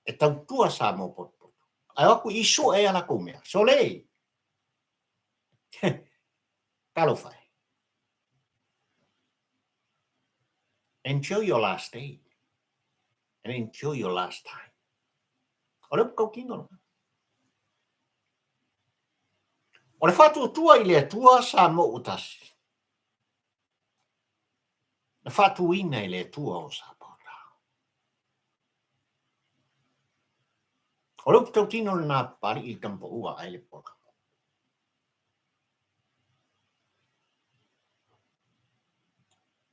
e tau tua sa mo poto ai aku iso e ala kumea so le kalo fai enjoy your last day and enjoy your last time ora ko kingo ora fatu tua i le tua sa mo utas na fatu ina i le tua o sa pota ora ko kingo na pari i campo ua ai le pota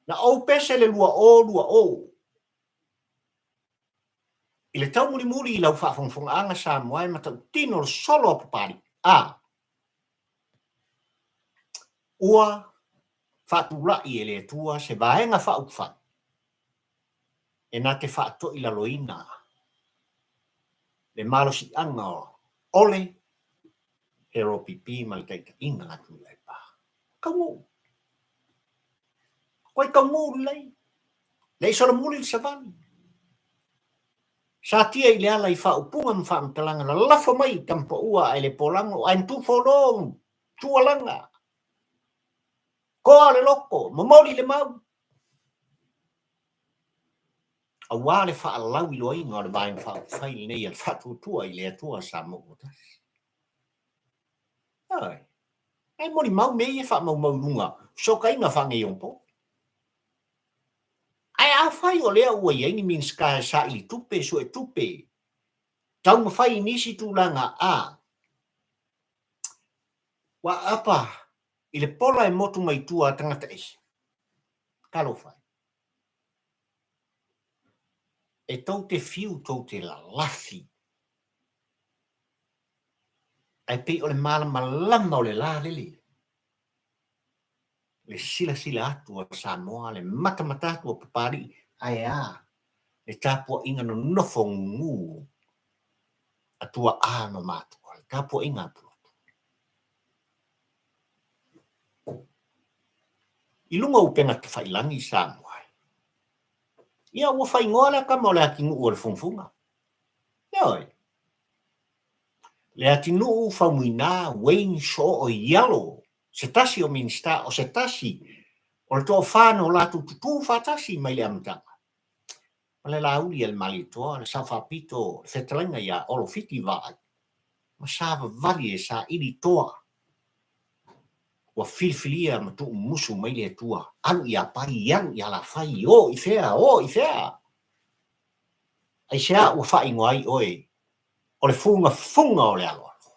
na o pese le lua o i le tau muri i lau whaafonga anga sa moai ma tau tino solo papari ua whaatula i ele tua se vaenga whaukwa e nā te whaato i la loina le malo si anga ole hero pipi ma le taita inga la tu lai pa kamu koe kamu lei le isola muli sa vani sa tia i le ala i whaupunga ma whaamtalanga la lafo mai tampo ua ai le polango ai tu wholong tualanga koa le loko mamori le mau a wale fa lau i loa inga o le vaenga whaafaili nei al whatutua i le atua sa mo utas ai mori mau me e wha mau lunga so ka inga wha ngai ompo ai a whai o lea ua iei ni min ska sa i tupe so e tupe Tau mawhai nisi tūlanga wa apa i le pola e motu mai tua tangata isi. Kalo whai. E tau te fiu tau te lafi. Ai pei o le malama o le la lili. Le sila atu o Samoa, le matamata atu o papari, ai le tāpua inga no nonofo ngu atua no mātua, le tāpua inga atua. I lunga upenga te whailangi Samoa. Ia ua whaingoa le kama o le ati ngu o le funfunga. Ioi. Le ati nuu whamuina, Wayne Shaw o Yellow, se tasi o Minisita, o se tasi o le toa whāno lātu tutu whātasi mai le amatanga. Le la uli el malitoa, le sawhapito, le whetalenga ia olo fiti vai. Ma sawa vali e sa ili toa. Wa filfilia ma tu musu mai le tua. Anu ia pai yang ia la fai, i fea. Ai sea ua fai ngoai oe. O le funga o le Aloalo.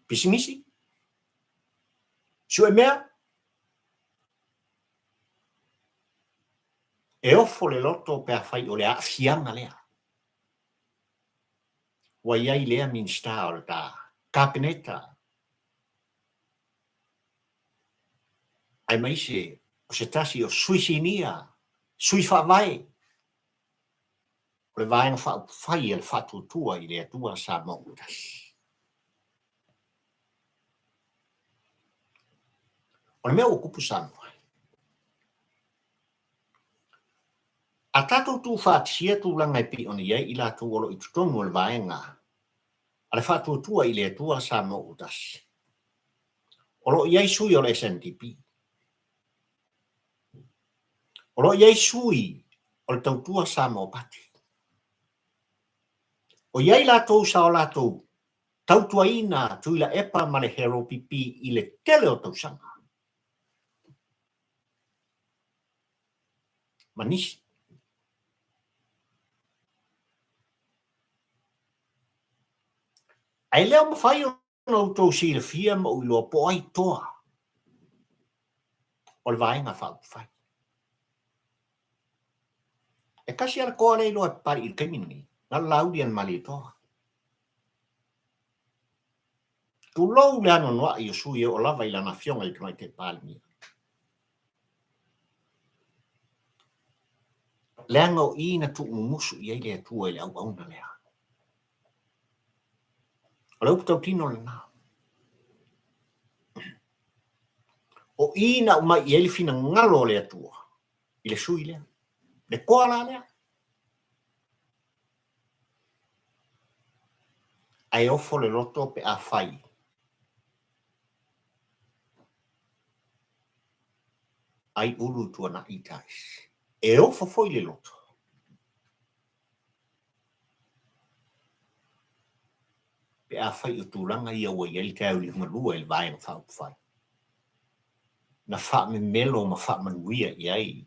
Pisimisi? Sue mea? E ofo le loto pe a fai o le a fianga lea. Wa iai lea Minisita o le ta kapineta. Ai maise o se tasi o suisinia, sui whawai. O le vaenga whai el whatutua i le atua Samoa tasi. O le mea o kupu Samoa. A tātou tū whātisia tū langai pi o ni i la tū olo i tutongu o le vaenga. A le whatutua i le atua Samoa tasi. Olo iai sui o le SNDP. Olo iai sui o le tautua Samoa pati. O iai la tō sa o la tō tautua ina tu ila epa ma le hero pipi i le tele o tausanga. Manisi. Ai leo mawhai o no tō si le fia ma ui loa po ai toa. O le vaenga whai. E kasi ara koa lei loa pari i kemini. Nga laudi an mali toa. Tu lou le ano noa i o sui o lava i lana fionga i tunai te palmi. Le anga o ina tu umusu i eile atua i le au auna lea. O le uputau tino le nā. O ina uma i eile fina ngalo le atua. I le sui lea. Le koala lea. Ai ofo le loto pe a fai. Ai ulu tua na itais. E ofo foi le loto. Pe a fai o tūranga ia ua ieli te au li hungalua il vaenga whau fai. Na wha me melo ma wha manuia i ai.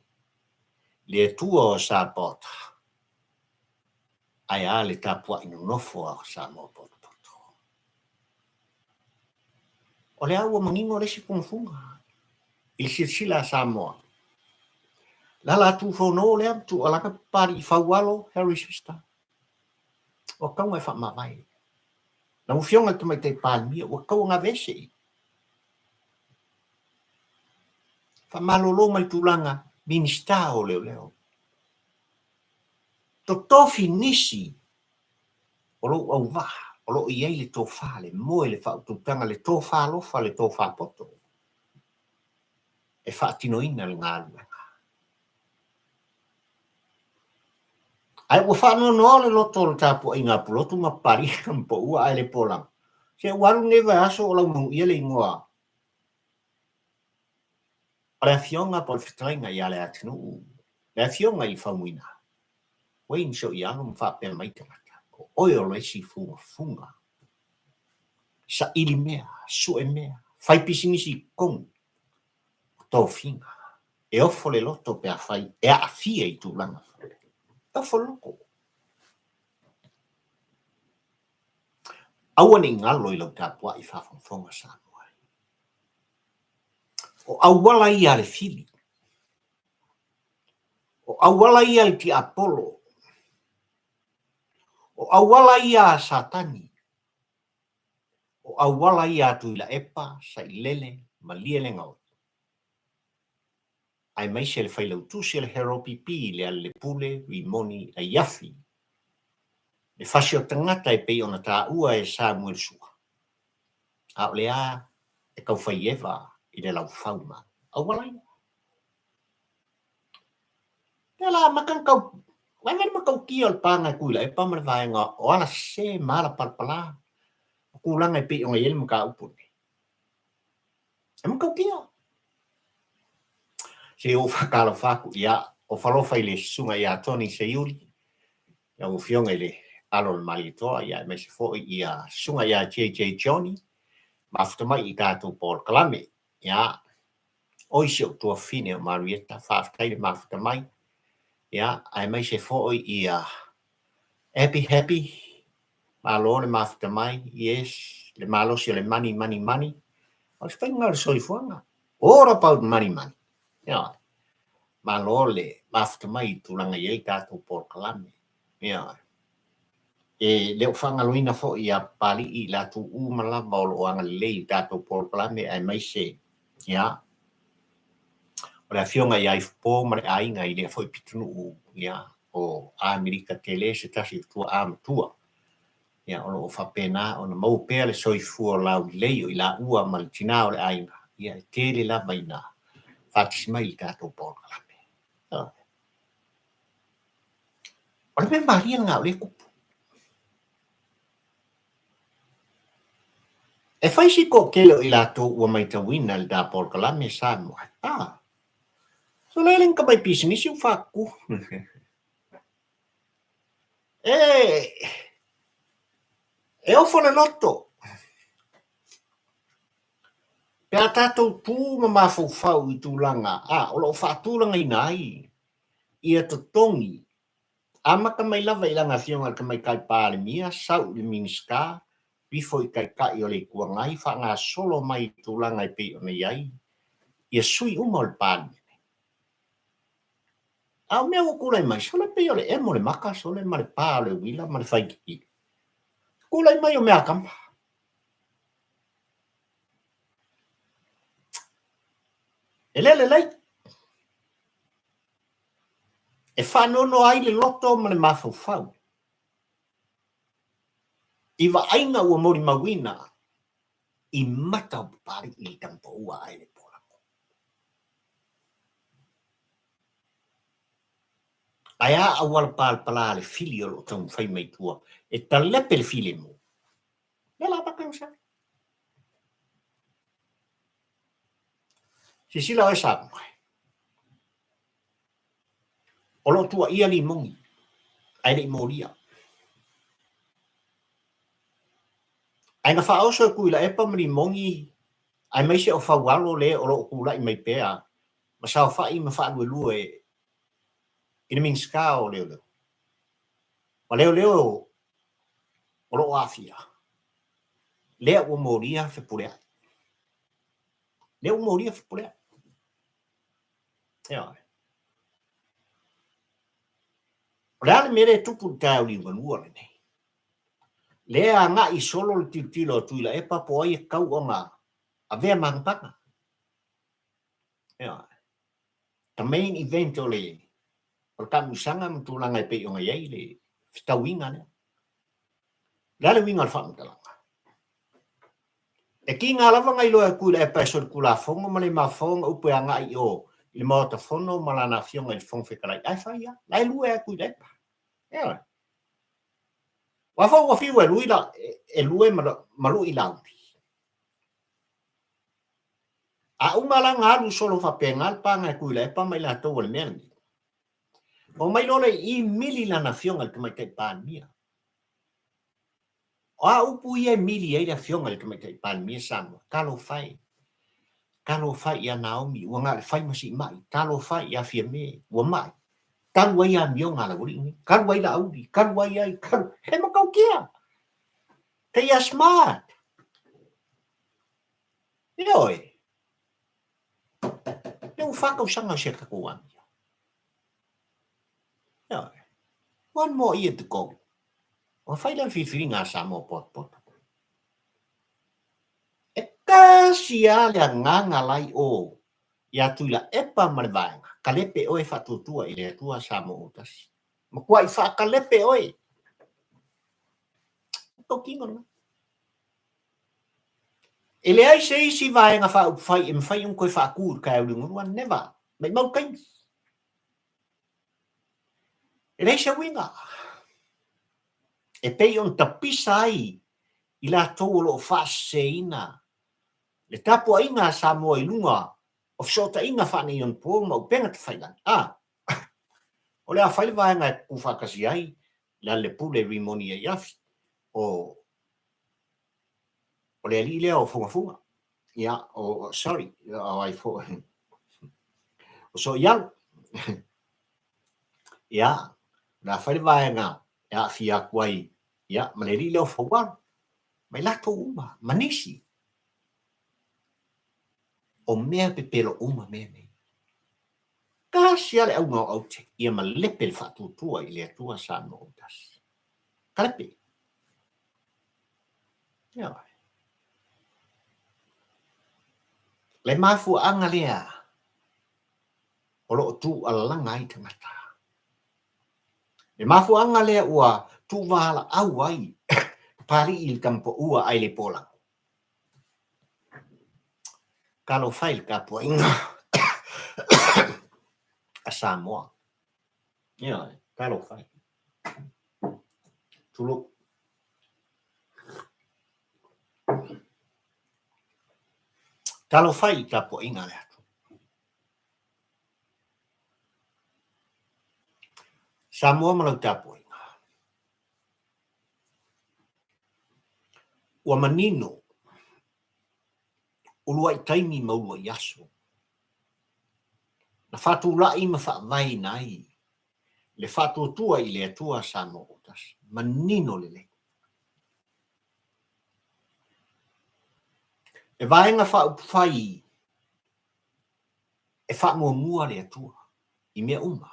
Le tua o sa bota. Ai a le tapua ino nofo a sa mo bota. O le aua mangingo le si funga. Il sila Samoa. La tu fono le am tu ala ka pari fawalo Harry sister. O kaunga fa mavai. Na ufionga tu mai te palmi o kaunga vese. Fa malolo mai tulanga Minisita o leo. To tofi nisi. O lo au va. O lo iei le tofa le moe le fa ututanga le tofa lofa le tofa poto. E fa tinoina le ngalu. Ai ua whanau le loto le tāpua i ngā pulotu ma pari kampo ua ai le polang. Se waru newa aso o lau nung ia le ingoa. O le fionga po le fitainga i ale atinu. Le fionga i whamuina. Wayne so i anu mwhapea mai tangata. O oi o lesi funga. Sa ili mea, sue mea. Whai pisimisi kong. Tō finga. E ofo le loto pe a whai. E a fia i tūlanga. E ofo loko. Awan ingalo I lau tapua I whawhonga Samoa. O awala ia le fili. O awala ia le ti Apollo. O awala ia Satani. O awala ia tu ila epa sa ilele ma lia le ngau. Ai mai se le whailau tusi le heropipi le ale pule rimoni a yafi. Le whasi o tangata e pei ona tā ua e Samuel sua. A o lea e kau whai ewa I le lau whauma. Awala ia. Tela makan kau. Wai makau kia o panga kuila e pa mara vaenga o ala se mara palpala. Kulanga e pei o ngai ele maka upune. E makau kia. Se o whakalo whaku ia o whalofa I le sunga ia Tony Seiuri. Ia o fionga I le alon malitoa ia me se fo ia sunga ia JJ Johnny. Mafuta mai I tātou Paul Kalame. Ia oisi o tua fine o Marietta whafkai le mafuta mai. Ia ai mai se fo ia happy. Malo le mafuta mai. Yes. Le malo si le money. O se whainga le soifuanga. All about money. Ia. Malo le mafuta mai tulanga iei tātou Paul Kalame. Ia. E leo whangaloina fo ia pali I la tu umalava o lo anga lei tātou Paul Kalame ai mai se. Ia. O le fionga ia I fpo mare ainga I le foi pitunu u. Ia. O Amerika tele se tasi tua amatua. Ia. O lo whapena o na mau pea le soifua lau lei o I la ua malitina o le ainga. Ia. Tele la maina. Whatismai I tātou Paul Kalame. Ia. O le mea maria ngā o le kupu. E whaisi ko kele o I lato ua mai tawina le da Paul Kalame Samoa. So leling ka may business yung whaku. E ofo le loto. Pea tātou tū mamafau I tūlanga. O lo whatūlanga I nai. Ia totongi. Amaka mai lava I langa fionga ka mai kai pāle mia. Sau le Minisita. Bifo I kai kai o le kuangai. Whanga solo mai tūlanga I pe o nei ai. Ia sui umal pāle. Au mea o kulai mai. Sole pe o le emo le maka. Sole ma le pāle wila. Ma le whaiki. Kulai mai o mea kama. E lele lei. E whanono ai le loto ma le mafau. Iwa ainga ua mori mawina. I mata pari I tampo ua ai le pola. Aia awal pala le fili o lo tau whai mai tua. E talepe le fili mo. Nela bakang sa. Sisila o sa mai. O lo tua ia li mongi. Ai le moria. Ai na whaoso kuila epa mani mongi. Ai mai se o whawalo le o lo kula I mai pea. Ma sao whai ma wha lue ina min ska o leo. Ma leo o lo afia. Lea o moria fe purea. Leo moria fe purea. Ia. Rea le mere tupu tau li wanua le nei. Lea nga I solo le titilo tuila e papo ai e kau o ngā. A vea mangpaka. Ia. The main event o le. O tamusanga mtulanga I pe o ngai ai le. Fita winga le. Lea le winga le whamtalanga. E ki ngā lava ngai loa kuila e paisor kula fonga ma le mafonga upe a ngai o. I mo ta fono malana fionga I fong whekarai. Ai whaia. Lai lua e kuila e pa. Ia. Wafau wafiu e luila e lue malu I lauti. A umala ngalu solo whapengal pa ngai kuila e pa mai la tau al mea. O mai lole I mili la na fionga ka mai kai pān mia. O a upu I e mili e la fionga ka mai kai pān mia Samoa. Kalo fai. Kalo fai ia Naomi. Ua ngā le fai masi mai. Kalo fai ia fia me. Ua mai. Kalu ai a mio ngā la uri. Kalu ai la auri. Kalu ai ai. He makau kia. Kaya smart. Yoi. Yung whakausanga siya kakuan. Yoi. One more year to go. O whailan whiwhiri ngā Samoa pot. E kāsia lea nganga lai o. Ia tuila epa marvaenga. Kalepe oe whatutua i lea tua Samoa utasi. Makua i whakalepe oe. Tokingon. E lea i se isi vaenga whai e mwhai un koe whakur kai au ringurua. Never. Mai mau kain. E lea se winga. E pei on tapisa ai. I la tau lo whaseina. Le tapu a inga Samoa i lunga. Of sota inga whane on po mau penga te whailan. O lea whai vaenga e puwhakasi ai. La le pule rimoni e yafi. O lea li lea o Fugafuga. Ia, sorry. O ai fo. O so yang. Ia, la whai vaenga. Ia, fia kuai. Ia, ma le li lea o Fugafuga. Mai lato uma, manisi. O mea pepelo uma mea nei. Kasi ale au ngau au te. Ia ma lepe le whatutua i lea tua Samoa utasi. Kalepe. Ia. Le mafu anga lea. O lo tu alanga i tangata. Le mafu anga lea ua tu wala au ai. Pari il kampo ua ai le polang. Kalo fail ka po inga. A Samoa. Ia, kalo fail. Tulu. Kalo fail ka po inga lea. Samoa malau tapo inga. Ua manino. Ulua i taimi maulua yaso. Na whatu lai ma whaavai nai. Le whatu tua i le tua Samoa utasi. Manino le. E vaenga whai. E wha mua le tua. I mea uma.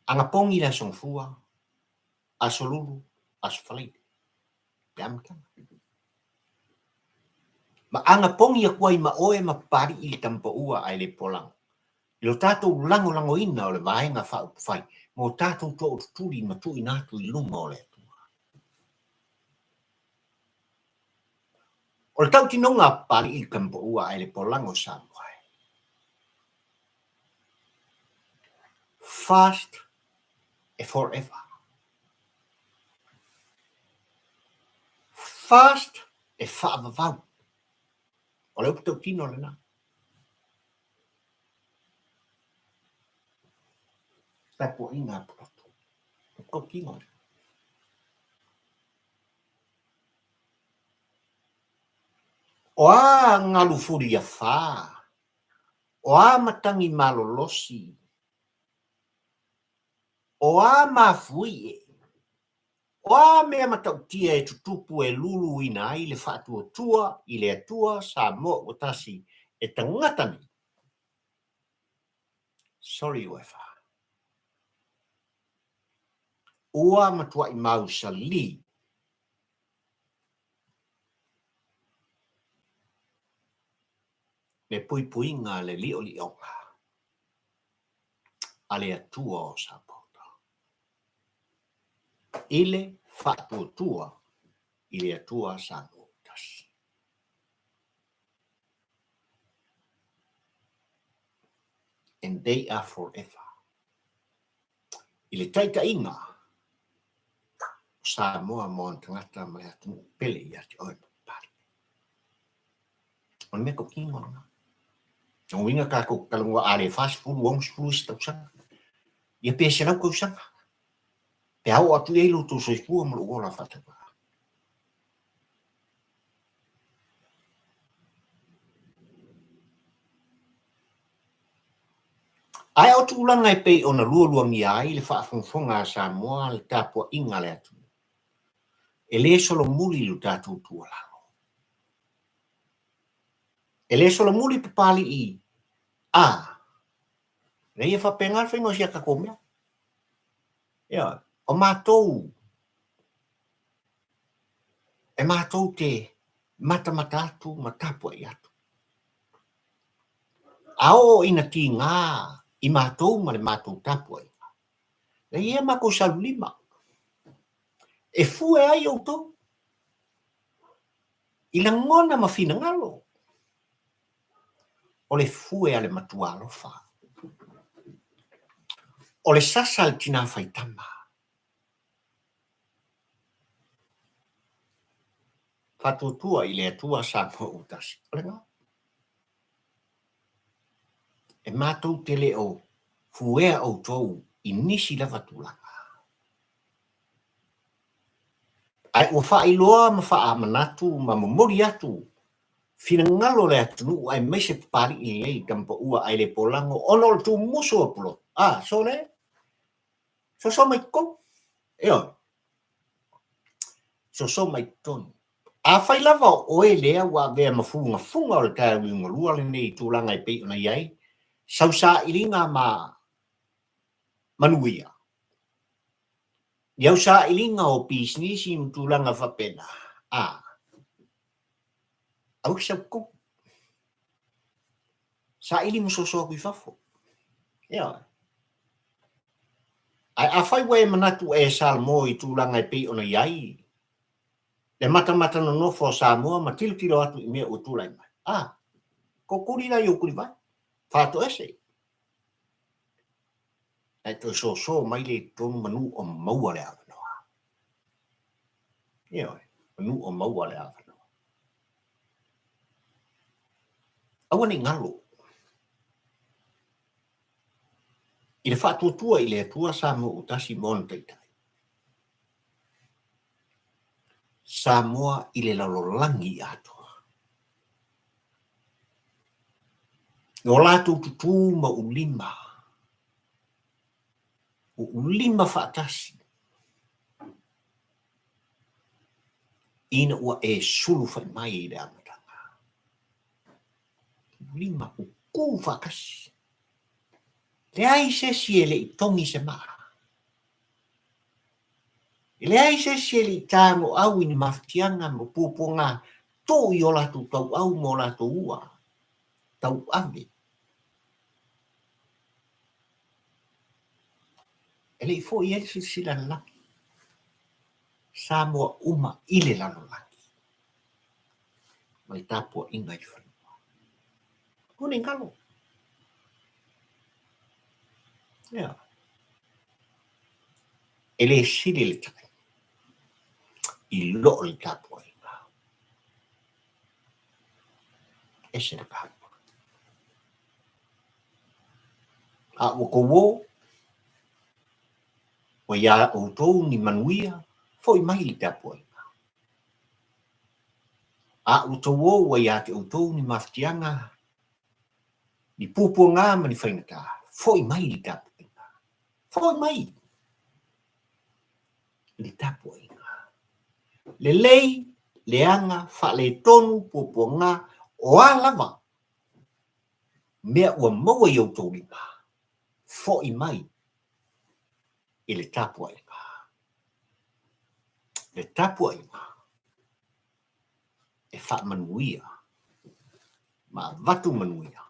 Anga pongi la songfua. Asolulu. Asfalai. Piamkama. Ma anga pongi a kuai ma oe ma pari i tampo ua ai le polang. I lo tātou lango ina o le vaenga whai. Mo tātou tō turi ma tui nātu i lunga o le tua. O le tau tinonga pari i tampo ua ai le polang o Samoa. Fast and forever. Fast and whaavavau. O leo tau tino le nā. Tapo inga proto. Ko tino. O a ngalu furi a whā. O a matangi malolosi. O a mafui e. O a mea matautia e tutupu e lulu ina ai le whaatua tua i le atua Samoa o tasi e tangatani. Sorry UEFA. Ua matua i mau sa li. Me puipuinga le li o li onga. A le atua o Samoa. Ile whaatua tua i le atua Samoa tasi. And they are forever. I le taita inga. Samoa mo tangata mai atu pele i ati oe pari. On me ko kingo na. O winga ka ko kalungwa are fast food wong food stop sang. Ia pese na ko sang. Pe hau atu e lu tu so fu mo lo la fata. Ai o tu langa e pe ona lua ngi ai le fa fonga Samoa le tapo inga le atu. e le solo muli lu tātou tualango. E le solo muli papali i, le ia whapengar whengo sia ka komea. Ia, o mātou, e mātou te matamata atu, matapua i atu. Ao ina ti ngā, i mātou ma le mātou tapua i. Le ia mako salu lima. E fue ai o tau. I la ngona ma fina ngalo. O le fue ale matua alofa. O le sasal tina faitama. Fatutua i le atua sa ko utasi. O le ngā. E mātou te leo fuea o tau i nisi la fatulanga. Ai ua whailoa ma wha manatu ma mamori atu. Fina ngalo le atunu ai meise pari i lei tampa ua ai le polango ono le tu muso apolo. So le? So mai ko? Eo. So mai ton. A whai lava o e lea wa vea mafunga funga o le tae winga lua le nei tūlanga i pei ona iai. Sausa ilinga manuia. Iau sa ilinga o pisnisi mtūlanga whapena. Au sa ko. Sa ili musoso kui fafo. Ia. Ai a whai wae manatu e salmo i tūlanga i pei ona iai. Le matamata Nonofo Samoa ma tilo atu i mea o tūlai mai. Ko kuri la i o kuri mai. Whāto ese. Ai to so mai le tonu manu o maua le awanoa. Ia oi. Manu o maua le awanoa. Awane ngalo. I le whātua i le atua Samoa utasi mon teitai. Samoa i le lalolangi atu. O lātou tutu ma ulima. O ulima whaatasi. Ina ua e sulu whai mai i le amatanga. Ulima o kū whakasi. Le ai se siele i tongi se maa. Le ai se siele i tāngo au i ni maftianga mo pūponga tō i o lātou tau au mo lātou ua. Tau ave. Ele i fo i ele sila laki. Samoa uma ile lalo laki. Mai tāpua inga i whanua. Kone ngalo. Ia. Ele sili le tai. I lo le tāpua inga. Ese na kāpua. A wako wo. O ia o tōu ni manuia. Fo i mai le tāpua inga. A o tōu o ia te o tōu ni maftianga. Ni pūpua ngā mani whainata. Fo i mai le tāpua inga. Fo i mai. Le tāpua inga. Le lei, le anga, wha le tonu, pūpua ngā, o a lava. Mea ua maua i au tōu lima. Fo i mai. I le tāpua inga. Le tāpua inga. E wha manuia. Ma vatu manuia.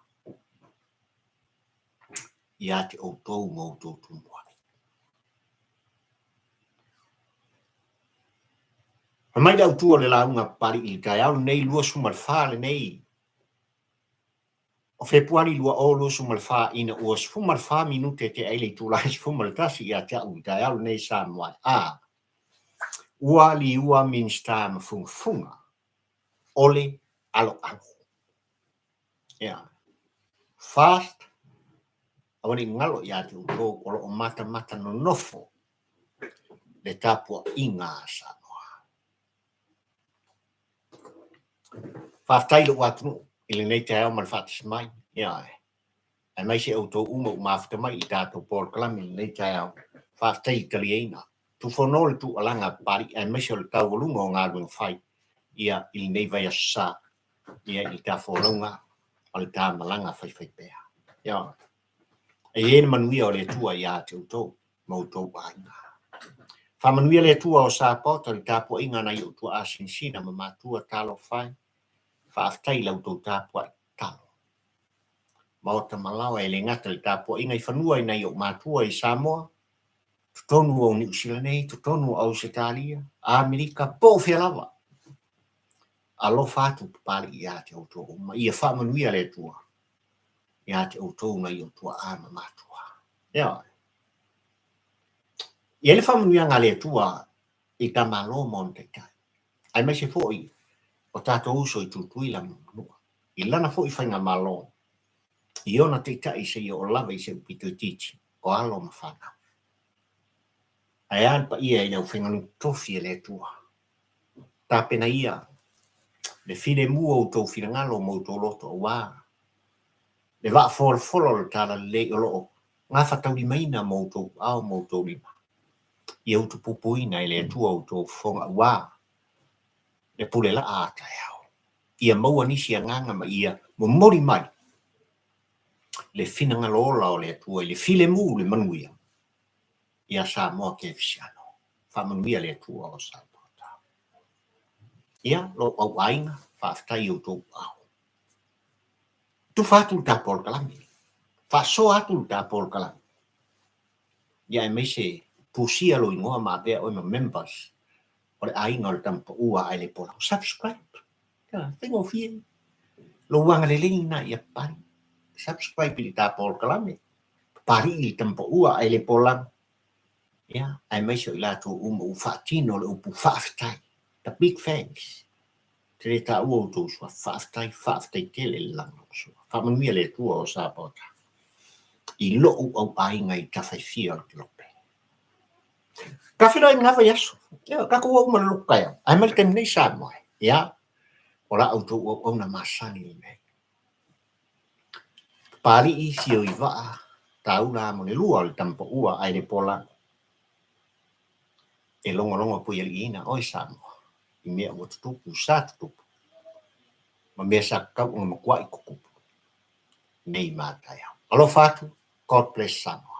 Ia te o tōu mō tōu tumuai. Mai dau tua le launga pari i tai au nei lua sumalfa le nei. O februari lua o lua sumalfa ina ua sumalfa minute te eile tūlai sumaltasi ia te au i tai au nei Samoa. Ua Liua Minisita ma Fugafuga. Ole Aloalo. Ia. Fast. Awani ngalo ia te uto o Matamata Nonofo. Le tapua inga Samoa. Whaftai lo watu ili nei te au man whatis mai. Ia e. Ai mai se auto uma mafta mai i tātou Paul Kalami nei te au. Whaftai kali eina. tu fonol tu alanga pari ai mesel tau lunga o ngā luenga whai ia i nei vai asa ia i tā whoronga o le tā malanga whai pēa. Ia, e ene manuia o le tua ia te utou, mautou ainga. Whamanuia le tua o sāpota le tāpua inga na i o tua asinsina ma mātua talo whai, whaaftai lau tau tāpua talo. Maota malawa e le ngata le tāpua inga i whanua i nei o mātua i Samoa, tutonu o New Zealand, tutonu o Australia, Amerika, po whialawa. Alo whātu pāli i ate o tō, ma ia whamanuia le tua, i ate o tō na i o tua āma mātua. Ia. I ele whamanuia ngā le tua i tā malo mon te kai. Ai mai se fōi, o tātou uso i tūtui la mua. I lana fōi whainga malo, i ona te tai se i o lawa i se upito titi, o alo ma whana. Ai anpa ia i au whenganu tofi e le tua. Tāpena ia, le fine mua o tō whina ngalo mo tō loto o wā. Le wā wholo le tāla le o loo, ngā whatauri maina mo tō au mo tō lima. I au tu pupuina i le tua o tō whonga wā. Le pule la ātai au. Ia maua nisi a nganga ma ia mo mori mai. Le fina ngalola o le tua i le file mu le manuia. Ia Samoa ke fisiano. Whamanuia le tua o Samoa. Ia lo au ainga whaaftai o tō au. Tu whātu tā pōl kalangi. Whāso atu tā pōl kalangi. Ia e meise pusia lo ingoa mā bea o ima members. O le ainga o le tampa ua ai le pola. Subscribe. Ia, tengo fie. Lo wanga le lina ia pari. Subscribe li tā pōl kalangi. Pari li tampa ua ai le pola. Ia, ai meise o ilato uma u whaatino le upu whaaftai. The big thanks. Te re tā ua o tō sua whaaftai tele langa o sua. Whamanuia le tua o sāpota. I loo au ainga i tawhai fia o te lope. Ka whira i ngawa yaso. Ia, ka kua uma luka ia. Ai mali kai nei Samoa. Ia, o la au tō au na masani i nei. Pāli i sio i waa. Tā ula mo le lua o le tampa ua ai le pola. E longa pui ali ina oi Samoa. I mea o tutupu, sa tutupu. Ma mea sa kau o makuai kukupu. Nei mātai au. Alo whātu, God bless Samoa.